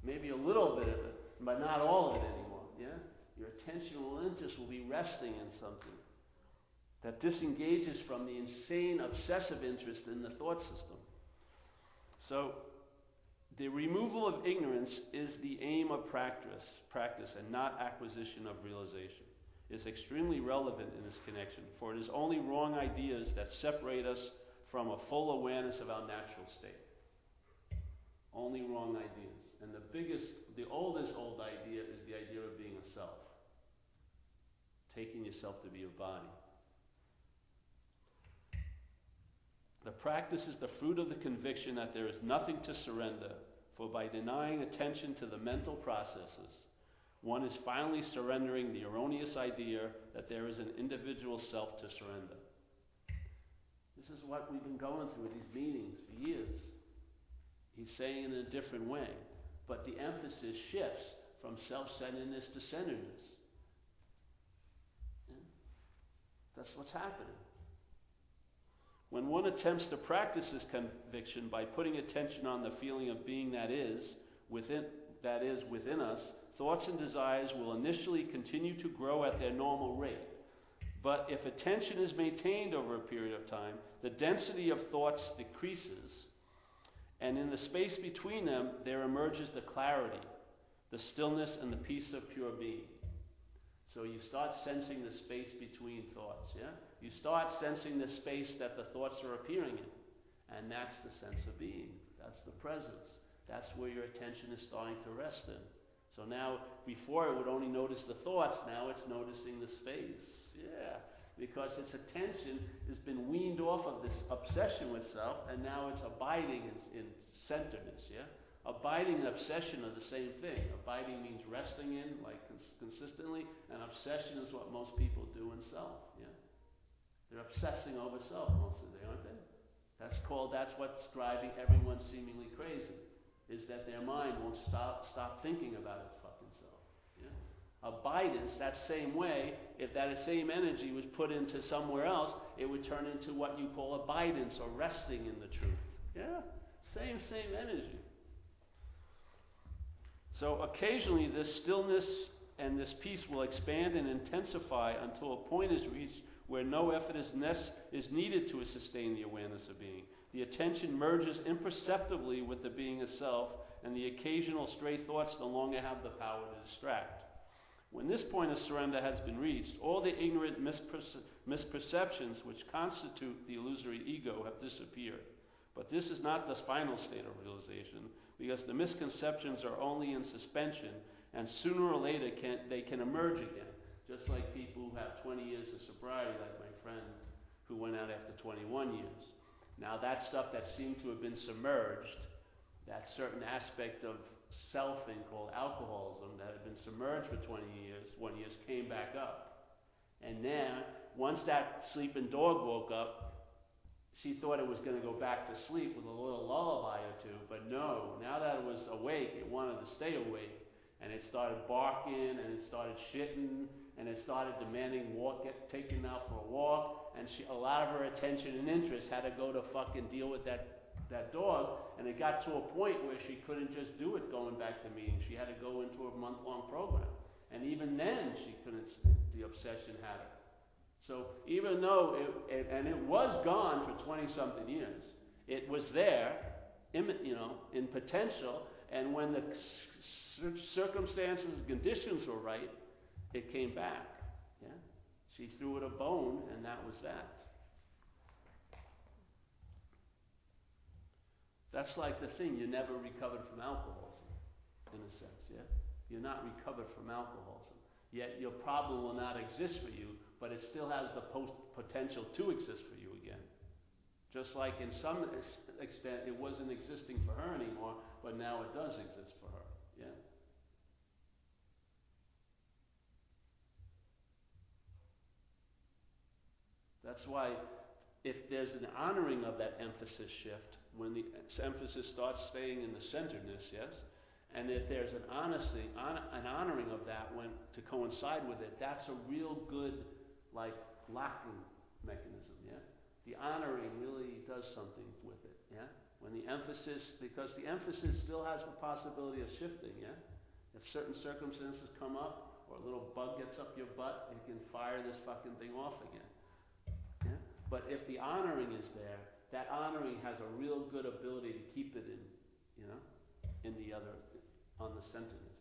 Maybe a little bit of it, but not all of it anymore. Yeah, your attentional interest will be resting in something that disengages from the insane, obsessive interest in the thought system. So, the removal of ignorance is the aim of practice and not acquisition of realization. It's extremely relevant in this connection, for it is only wrong ideas that separate us from a full awareness of our natural state. Only wrong ideas. And the oldest old idea is the idea of being a self. Taking yourself to be a body. The practice is the fruit of the conviction that there is nothing to surrender, for by denying attention to the mental processes, one is finally surrendering the erroneous idea that there is an individual self to surrender. This is what we've been going through at these meetings for years. He's saying it in a different way, but the emphasis shifts from self-centeredness to centeredness. Yeah? That's what's happening. When one attempts to practice this conviction by putting attention on the feeling of being that is within us, thoughts and desires will initially continue to grow at their normal rate. But if attention is maintained over a period of time, the density of thoughts decreases, and in the space between them, there emerges the clarity, the stillness, and the peace of pure being. So you start sensing the space between thoughts, yeah? You start sensing the space that the thoughts are appearing in. And that's the sense of being. That's the presence. That's where your attention is starting to rest in. So now, before it would only notice the thoughts, now it's noticing the space. Yeah. Because its attention has been weaned off of this obsession with self, and now it's abiding in centeredness, yeah? Abiding and obsession are the same thing. Abiding means resting in, like consistently, and obsession is what most people do in self, yeah? They're obsessing over self most of the day, aren't they? That's what's driving everyone seemingly crazy, is that their mind won't stop thinking about its fucking self, yeah? Abidance, that same way, if that same energy was put into somewhere else, it would turn into what you call abidance, or resting in the truth, yeah? Same energy. So occasionally this stillness and this peace will expand and intensify until a point is reached where no effort is needed to sustain the awareness of being. The attention merges imperceptibly with the being itself, and the occasional stray thoughts no longer have the power to distract. When this point of surrender has been reached, all the ignorant misperceptions which constitute the illusory ego have disappeared. But this is not the final state of realization, because the misconceptions are only in suspension, and sooner or later they can emerge again. Just like people who have 20 years of sobriety, like my friend who went out after 21 years. Now that stuff that seemed to have been submerged, that certain aspect of selfing called alcoholism that had been submerged for 21 years came back up. And now, once that sleeping dog woke up, she thought it was going to go back to sleep with a little lullaby or two, but no, now that it was awake, it wanted to stay awake, and it started barking, and it started shitting, and it started demanding get taken out for a walk, and a lot of her attention and interest had to go to fucking deal with that dog, and it got to a point where she couldn't just do it going back to meetings. She had to go into a month-long program, and even then she couldn't, the obsession had her. So even though it was gone for 20-something years, it was there, in potential, and when the circumstances and conditions were right, it came back. Yeah? She threw it a bone, and that was that. That's like the thing, you never recovered from alcoholism, in a sense, yeah? You're not recovered from alcoholism. Yet your problem will not exist for you, but it still has the potential to exist for you again. Just like in some extent it wasn't existing for her anymore, but now it does exist for her. Yeah? That's why if there's an honoring of that emphasis shift, when the emphasis starts staying in the centeredness, yes? And if there's an honoring of that to coincide with it, that's a real good, locking mechanism, yeah? The honoring really does something with it, yeah? When the emphasis, because the emphasis still has the possibility of shifting, yeah? If certain circumstances come up, or a little bug gets up your butt, it can fire this fucking thing off again, yeah? But if the honoring is there, that honoring has a real good ability to keep it in the other, on the centeredness.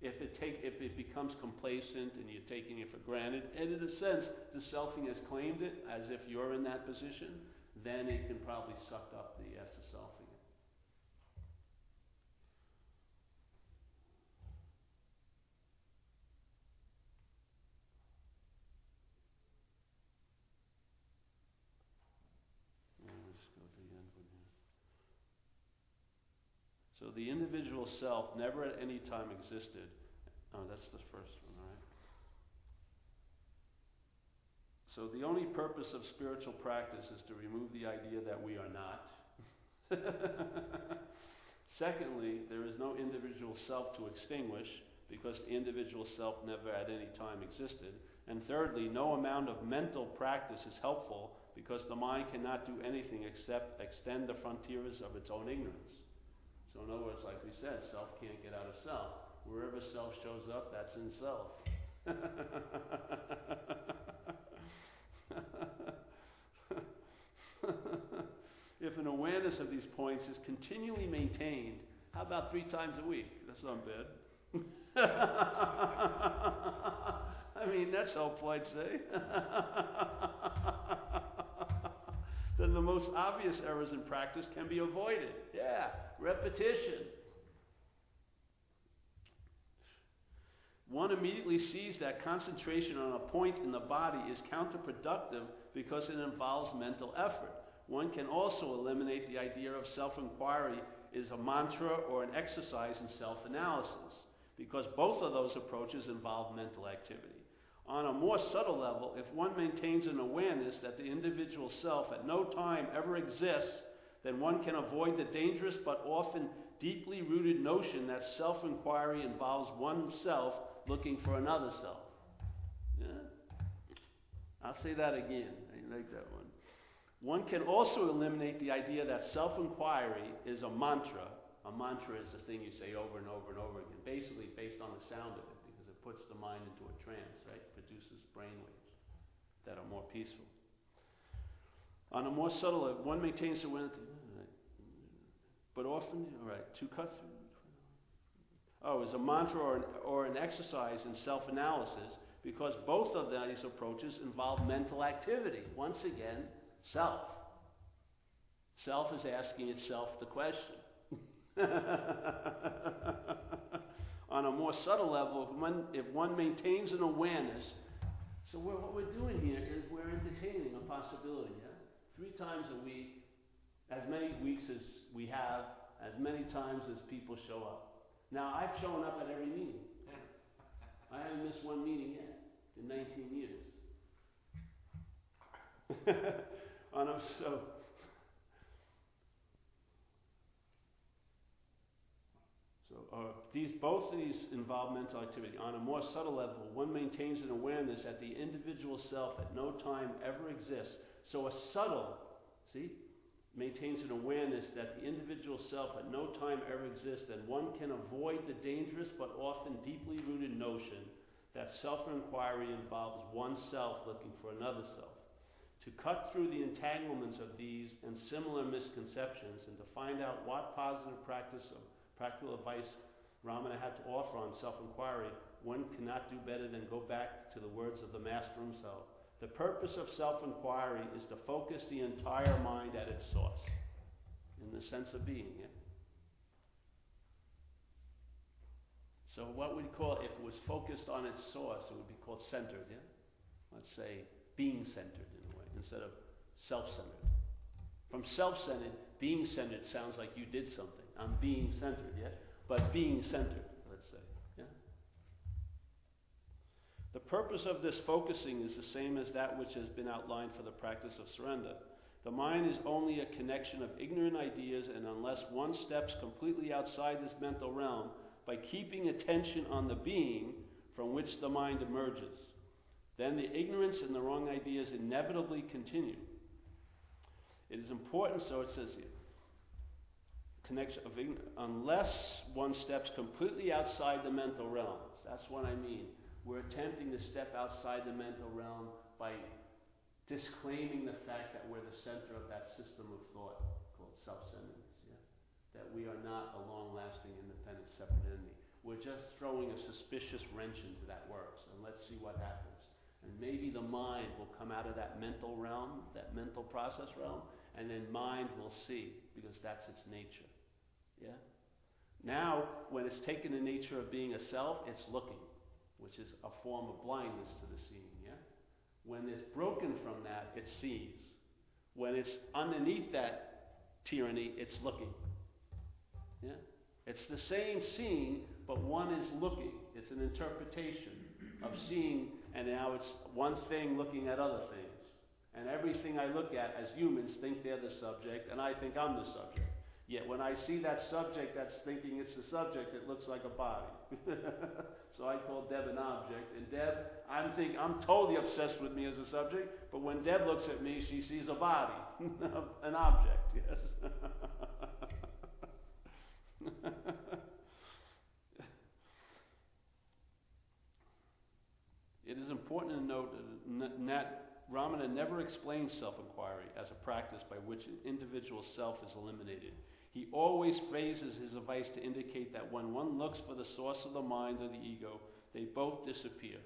If it becomes complacent and you're taking it for granted, and in a sense, the selfing has claimed it as if you're in that position, then it can probably suck up the S of selfing. Let's go to the end one here. So the individual self never at any time existed. Oh, that's the first one, all right? So the only purpose of spiritual practice is to remove the idea that we are not. Secondly, there is no individual self to extinguish, because the individual self never at any time existed. And thirdly, no amount of mental practice is helpful, because the mind cannot do anything except extend the frontiers of its own ignorance. So in other words, like we said, self can't get out of self. Wherever self shows up, that's in self. if an awareness of these points is continually maintained, how about 3 times a week? That's not bad. I mean, that's helpful, I'd say. Then the most obvious errors in practice can be avoided. Yeah, repetition. One immediately sees that concentration on a point in the body is counterproductive because it involves mental effort. One can also eliminate the idea of self-inquiry is a mantra or an exercise in self-analysis, because both of those approaches involve mental activity. On a more subtle level, if one maintains an awareness that the individual self at no time ever exists, then one can avoid the dangerous but often deeply rooted notion that self-inquiry involves oneself looking for another self. Yeah? I'll say that again. I like that one. One can also eliminate the idea that self-inquiry is a mantra. A mantra is a thing you say over and over and over again, basically based on the sound of it, because it puts the mind into a trance, right? It produces brainwaves that are more peaceful. On a more subtle level, one maintains awareness, but often, all right, to cut through. Oh, is a mantra or an exercise in self-analysis, because both of these approaches involve mental activity. Once again, self. Self is asking itself the question. On a more subtle level, if one maintains an awareness, so what we're doing here is we're entertaining a possibility. Yeah? 3 times a week, as many weeks as we have, as many times as people show up. Now, I've shown up at every meeting. I haven't missed one meeting yet in 19 years. Both of these involve mental activity. On a more subtle level, one maintains an awareness that the individual self at no time ever exists. So a subtle, maintains an awareness that the individual self at no time ever exists, then one can avoid the dangerous but often deeply rooted notion that self-inquiry involves oneself looking for another self. To cut through the entanglements of these and similar misconceptions and to find out what positive practical advice Ramana had to offer on self-inquiry, one cannot do better than go back to the words of the Master himself. The purpose of self-inquiry is to focus the entire mind at its source, in the sense of being. Yeah? So what we'd call, if it was focused on its source, it would be called centered. Yeah? Let's say being centered in a way, instead of self-centered. From self-centered, being centered sounds like you did something. I'm being centered, yeah? But being centered, let's say. Yeah? The purpose of this focusing is the same as that which has been outlined for the practice of surrender. The mind is only a connection of ignorant ideas, and unless one steps completely outside this mental realm by keeping attention on the being from which the mind emerges, then the ignorance and the wrong ideas inevitably continue. It is important, so it says here, connection of ignorance, unless one steps completely outside the mental realms. That's what I mean. We're attempting to step outside the mental realm by disclaiming the fact that we're the center of that system of thought called self-centeredness. Yeah? That we are not a long-lasting, independent, separate entity. We're just throwing a suspicious wrench into that works, and let's see what happens. And maybe the mind will come out of that mental realm, that mental process realm, and then mind will see, because that's its nature. Yeah? Now, when it's taken the nature of being a self, it's looking, which is a form of blindness to the seeing. Yeah? When it's broken from that, it sees. When it's underneath that tyranny, it's looking. Yeah? It's the same seeing, but one is looking. It's an interpretation of seeing, and now it's one thing looking at other things. And everything I look at as humans think they're the subject, and I think I'm the subject. Yet when I see that subject that's thinking it's the subject, it looks like a body. So I call Deb an object, and Deb, I'm totally obsessed with me as a subject, but when Deb looks at me, she sees a body, an object, yes. It is important to note that Ramana never explains self-inquiry as a practice by which an individual self is eliminated. He always phrases his advice to indicate that when one looks for the source of the mind or the ego, they both disappear.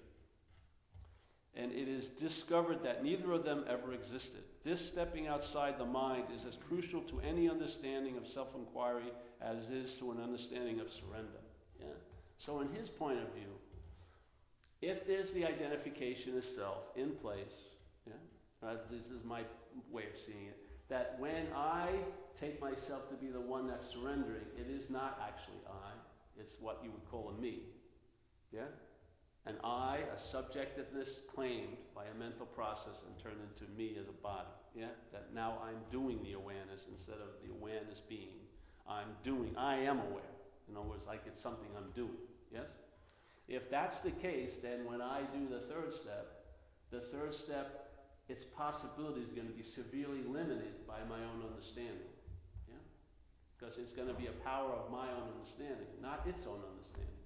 And it is discovered that neither of them ever existed. This stepping outside the mind is as crucial to any understanding of self-inquiry as it is to an understanding of surrender. Yeah? So in his point of view, if there's the identification of self in place, yeah, this is my way of seeing it, that when I take myself to be the one that's surrendering, it is not actually I, it's what you would call a me. Yeah? An I, a subjectiveness claimed by a mental process and turned into me as a body. Yeah? That now I'm doing the awareness instead of the awareness being. I am aware. In other words, like it's something I'm doing. Yes? If that's the case, then when I do the third step, its possibility is going to be severely limited by my own understanding. Yeah? Because it's going to be a power of my own understanding, not its own understanding.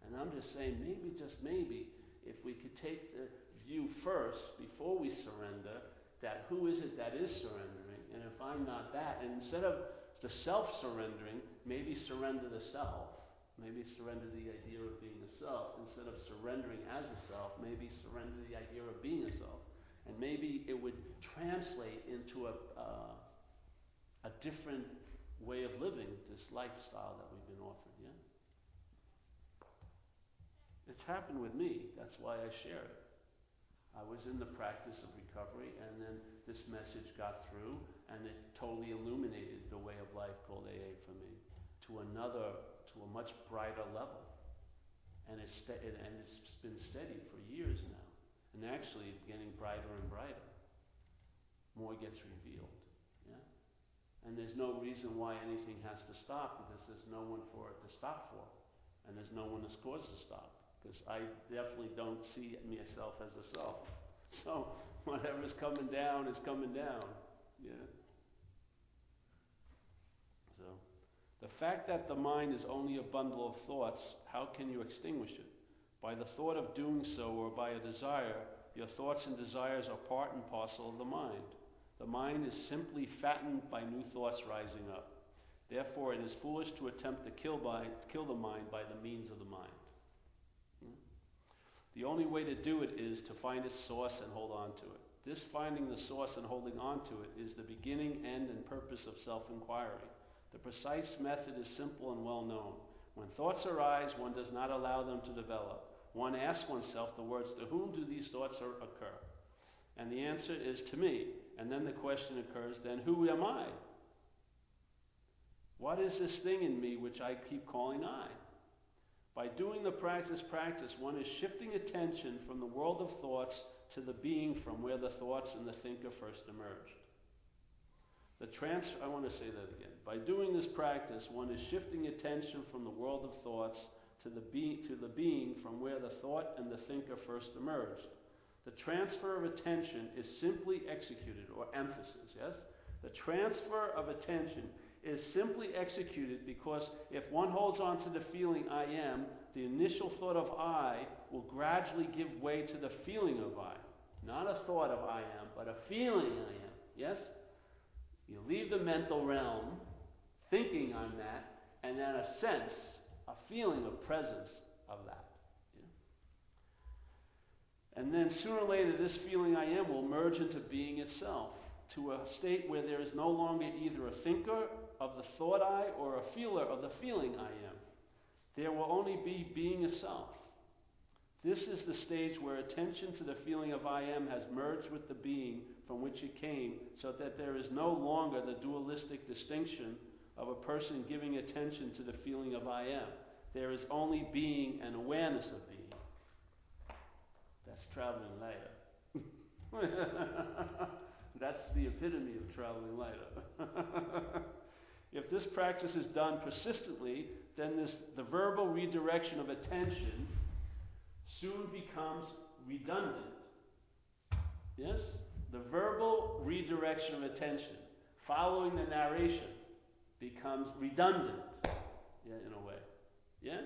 And I'm just saying, maybe, just maybe, if we could take the view first, before we surrender, that who is it that is surrendering? And if I'm not that, and instead of the self-surrendering, maybe surrender the self. Maybe surrender the idea of being a self. Instead of surrendering as a self, maybe surrender the idea of being a self. And maybe it would translate into a different way of living this lifestyle that we've been offered, yeah? It's happened with me. That's why I share it. I was in the practice of recovery, and then this message got through, and it totally illuminated the way of life called AA for me to a much brighter level. And it's been steady for years now. And actually getting brighter and brighter. More gets revealed. Yeah? And there's no reason why anything has to stop, because there's no one for it to stop for. And there's no one that's caused to stop. Because I definitely don't see myself as a self. So whatever's coming down is coming down. Yeah? So the fact that the mind is only a bundle of thoughts, how can you extinguish it? By the thought of doing so, or by a desire, your thoughts and desires are part and parcel of the mind. The mind is simply fattened by new thoughts rising up. Therefore, it is foolish to attempt to kill the mind by the means of the mind. The only way to do it is to find its source and hold on to it. This finding the source and holding on to it is the beginning, end, and purpose of self-inquiry. The precise method is simple and well known. When thoughts arise, one does not allow them to develop. One asks oneself the words, to whom do these thoughts occur? And the answer is to me. And then the question occurs, then who am I? What is this thing in me which I keep calling I? By doing the practice, one is shifting attention from the world of thoughts to the being from where the thoughts and the thinker first emerged. I want to say that again. By doing this practice, one is shifting attention from the world of thoughts to the being from where the thought and the thinker first emerged. The transfer of attention is simply executed, or emphasis, yes? The transfer of attention is simply executed because if one holds on to the feeling I am, the initial thought of I will gradually give way to the feeling of I. Not a thought of I am, but a feeling I am, yes? You leave the mental realm, thinking I'm that, and then a sense, a feeling of presence of that. Yeah? And then sooner or later, this feeling I am will merge into being itself, to a state where there is no longer either a thinker of the thought I or a feeler of the feeling I am. There will only be being itself. This is the stage where attention to the feeling of I am has merged with the being from which it came, so that there is no longer the dualistic distinction of a person giving attention to the feeling of I am. There is only being and awareness of being. That's traveling lighter. That's the epitome of traveling lighter. If this practice is done persistently, then the verbal redirection of attention soon becomes redundant. Yes? The verbal redirection of attention following the narration becomes redundant, yeah, in a way. Yeah?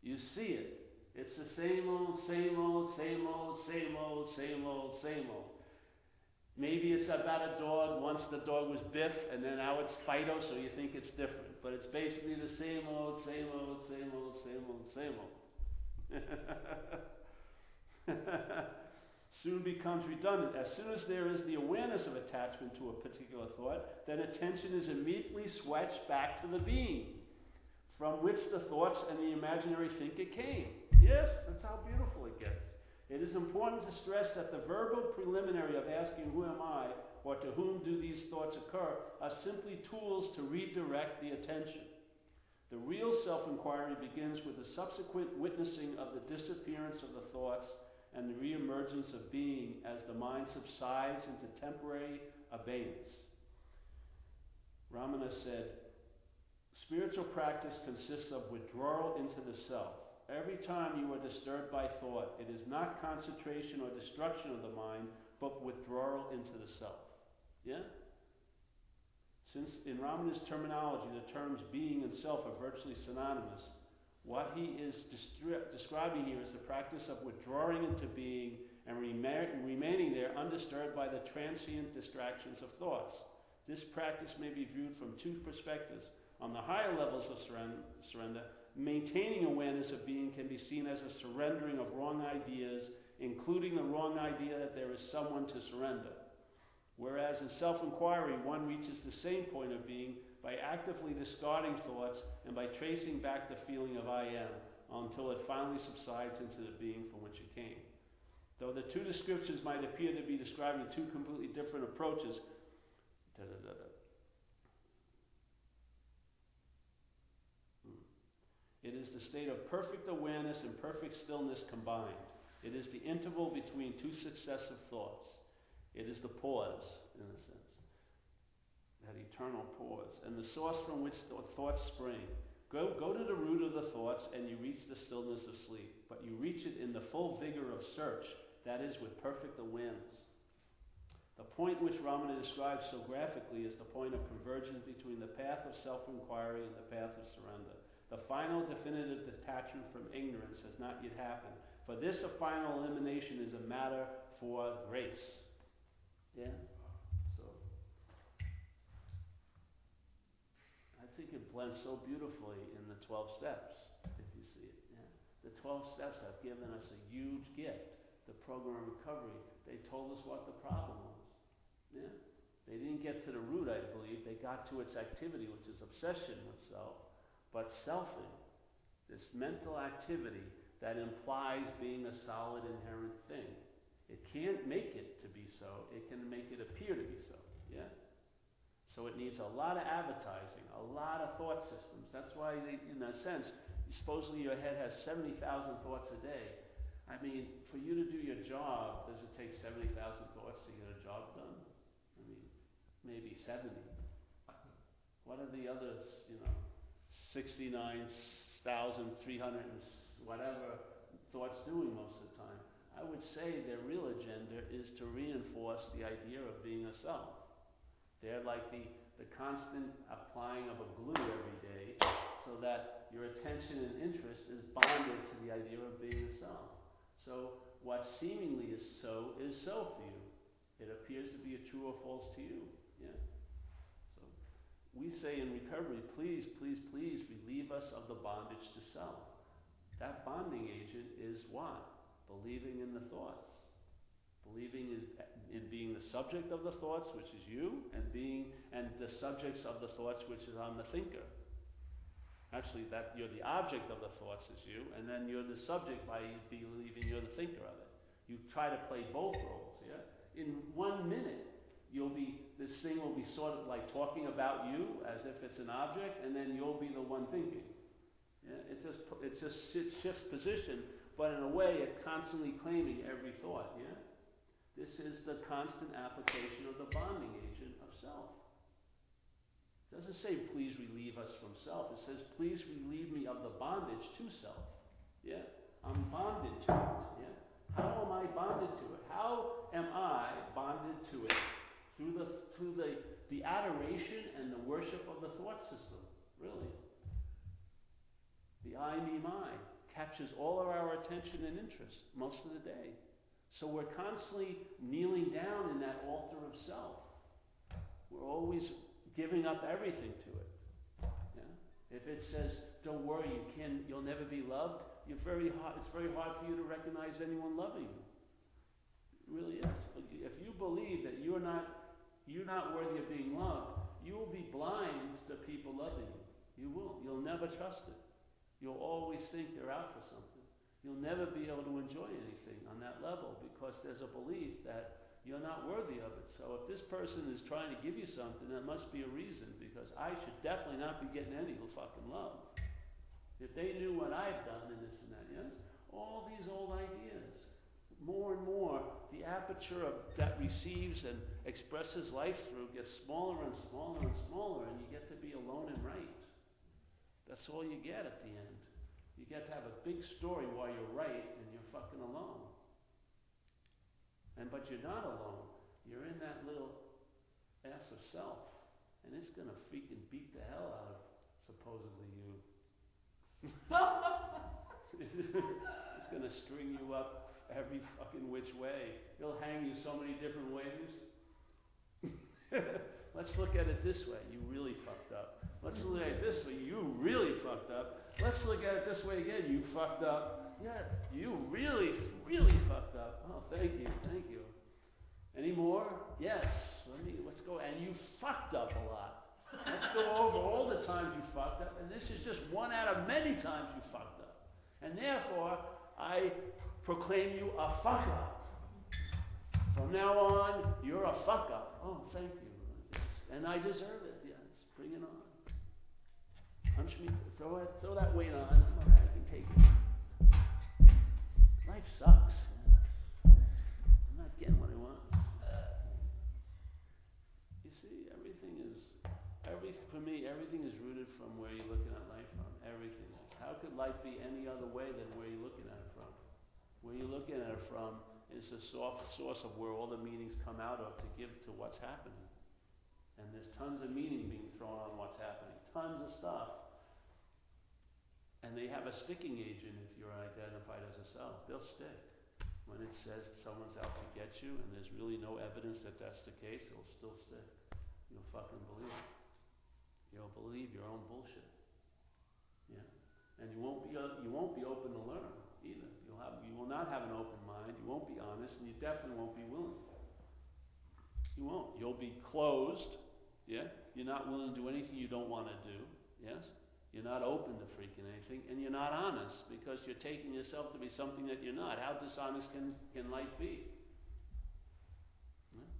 You see it. It's the same old, same old, same old, same old, same old, same old. Maybe it's about a dog. Once the dog was Biff, and then now it's Fido, so you think it's different. But it's basically the same old, same old, same old, same old, same old. Soon becomes redundant. As soon as there is the awareness of attachment to a particular thought, then attention is immediately switched back to the being from which the thoughts and the imaginary think it came. Yes, that's how beautiful it gets. It is important to stress that the verbal preliminary of asking who am I, or to whom do these thoughts occur, are simply tools to redirect the attention. The real self-inquiry begins with the subsequent witnessing of the disappearance of the thoughts and the reemergence of being as the mind subsides into temporary abeyance. Ramana said, spiritual practice consists of withdrawal into the self. Every time you are disturbed by thought, it is not concentration or destruction of the mind, but withdrawal into the self. Yeah? Since in Ramana's terminology, the terms being and self are virtually synonymous, what he is describing here is the practice of withdrawing into being and remaining there undisturbed by the transient distractions of thoughts. This practice may be viewed from two perspectives. On the higher levels of surrender, maintaining awareness of being can be seen as a surrendering of wrong ideas, including the wrong idea that there is someone to surrender. Whereas in self-inquiry, one reaches the same point of being by actively discarding thoughts and by tracing back the feeling of I am until it finally subsides into the being from which it came. Though the two descriptions might appear to be describing two completely different approaches, it is the state of perfect awareness and perfect stillness combined. It is the interval between two successive thoughts. It is the pause, in a sense. That eternal pause. And the source from which thoughts spring. Go to the root of the thoughts and you reach the stillness of sleep. But you reach it in the full vigor of search. That is, with perfect awareness. The point which Ramana describes so graphically is the point of convergence between the path of self-inquiry and the path of surrender. The final definitive detachment from ignorance has not yet happened. For this, a final elimination is a matter for grace. Yeah? So, I think it blends so beautifully in the 12 steps, if you see it. Yeah? The 12 steps have given us a huge gift. The program of recovery, they told us what the problem was. Yeah? They didn't get to the root, I believe. They got to its activity, which is obsession with self. But selfing, this mental activity that implies being a solid inherent thing, it can't make it to be so. It can make it appear to be so. Yeah? So it needs a lot of advertising, a lot of thought systems. That's why, in a sense, supposedly your head has 70,000 thoughts a day. I mean, for you to do your job, does it take 70,000 thoughts to get a job done? I mean, maybe 70. What are the others, 69,300 and whatever thoughts doing most of the time? I would say their real agenda is to reinforce the idea of being a self. They're like the constant applying of a glue every day so that your attention and interest is bonded to the idea of being a self. So what seemingly is so for you. It appears to be a true or false to you. Yeah. So we say in recovery, please, please, please relieve us of the bondage to self. That bonding agent is what? Believing in the thoughts. Believing in being the subject of the thoughts, which is you, and the subjects of the thoughts, which is on the thinker. Actually, that you're the object of the thoughts is you, and then you're the subject by believing you're the thinker of it. You try to play both roles, yeah? In 1 minute, this thing will be sort of like talking about you as if it's an object, and then you'll be the one thinking. Yeah? It just shifts position, but in a way, it's constantly claiming every thought, yeah? This is the constant application of the bonding agent of self. It doesn't say, please relieve us from self. It says, please relieve me of the bondage to self. Yeah? I'm bonded to it. Yeah? How am I bonded to it? How am I bonded to it? Through the adoration and the worship of the thought system. Really. The I, me, my. captures all of our attention and interest most of the day. So we're constantly kneeling down in that altar of self. We're always giving up everything to it. Yeah? If it says, don't worry, you'll never be loved, it's very hard for you to recognize anyone loving you. It really is. If you believe that you're not worthy of being loved, you will be blind to people loving you. You will. You'll never trust it. You'll always think they're out for something. You'll never be able to enjoy anything on that level because there's a belief that you're not worthy of it. So if this person is trying to give you something, that must be a reason, because I should definitely not be getting any fucking love. If they knew what I've done and this and that, yes? All these old ideas. More and more, the aperture that receives and expresses life through gets smaller and smaller and smaller, and you get to be alone and right. That's all you get at the end. You get to have a big story while you're right and you're fucking alone. But you're not alone. You're in that little ass of self, and it's going to freaking beat the hell out of supposedly you. It's going to string you up every fucking which way. It'll hang you so many different ways. Let's look at it this way. You really fucked up. Let's look at it this way. You really fucked up. Let's look at it this way again. You fucked up. Yeah, you really, really fucked up. Oh, thank you. Any more? Yes. Let's go. And you fucked up a lot. Let's go over all the times you fucked up. And this is just one out of many times you fucked up. And therefore, I proclaim you a fuck up. From now on, you're a fuck up. Oh, thank you. And I deserve it. Yes. Bring it on. Punch me. Throw that weight on. I'm all right. I can take it. Life sucks. Yes. I'm not getting what I want. You see, for me, everything is rooted from where you're looking at life from. Everything is. How could life be any other way than where you're looking at it from? Where you're looking at it from is the source of where all the meanings come out of to give to what's happening. And there's tons of meaning being thrown on what's happening. Tons of stuff. And they have a sticking agent if you're identified as a self. They'll stick. When it says someone's out to get you and there's really no evidence that that's the case, it'll still stick. You'll fucking believe it. You'll believe your own bullshit. Yeah? And you won't be open to learn either. You will not have an open mind. You won't be honest, and you definitely won't be willing. You won't. You'll be closed. Yeah? You're not willing to do anything you don't want to do. Yes? You're not open to freaking anything, and you're not honest because you're taking yourself to be something that you're not. How dishonest can life be? Yeah?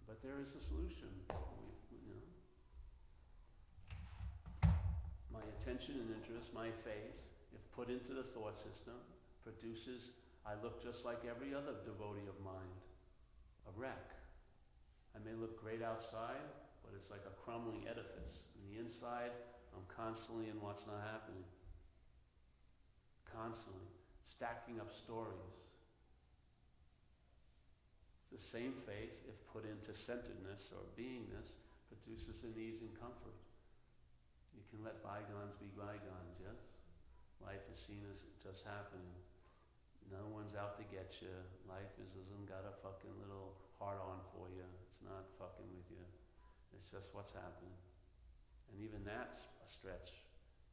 But there is a solution. My attention and interest, my faith, if put into the thought system, produces, I look just like every other devotee of mind, a wreck. I may look great outside, but it's like a crumbling edifice. On the inside, I'm constantly in what's not happening. Constantly. Stacking up stories. The same faith, if put into centeredness or beingness, produces an ease and comfort. You can let bygones be bygones, yes? Life is seen as just happening. No one's out to get you. Life isn't got a fucking little heart-on for you. It's not fucking with you. It's just what's happening. And even that's a stretch.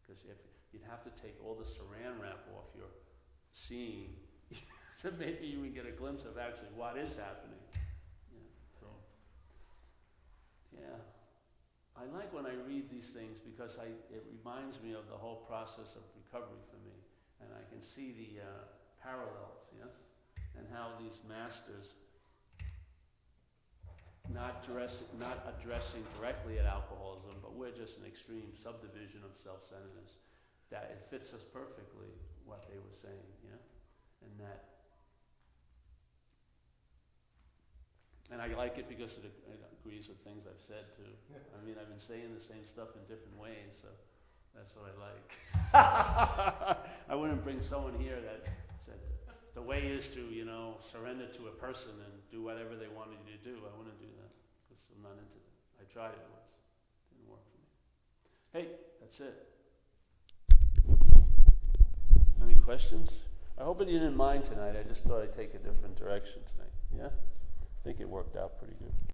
Because if you'd have to take all the saran wrap off your seeing to maybe you can get a glimpse of actually what is happening. Yeah. So, yeah. I like when I read these things because it reminds me of the whole process of recovery for me. And I can see the parallels, yes? And how these masters, not addressing directly at alcoholism, but we're just an extreme subdivision of self-centeredness, that it fits us perfectly, what they were saying, yeah? And I like it because it agrees with things I've said too. Yeah. I mean, I've been saying the same stuff in different ways, so that's what I like. I wouldn't bring someone here that said the way is to, surrender to a person and do whatever they wanted you to do. I wouldn't do that because I'm not into that. I tried it once. It didn't work for me. Hey, that's it. Any questions? I hope you didn't mind tonight. I just thought I'd take a different direction tonight. Yeah? I think it worked out pretty good.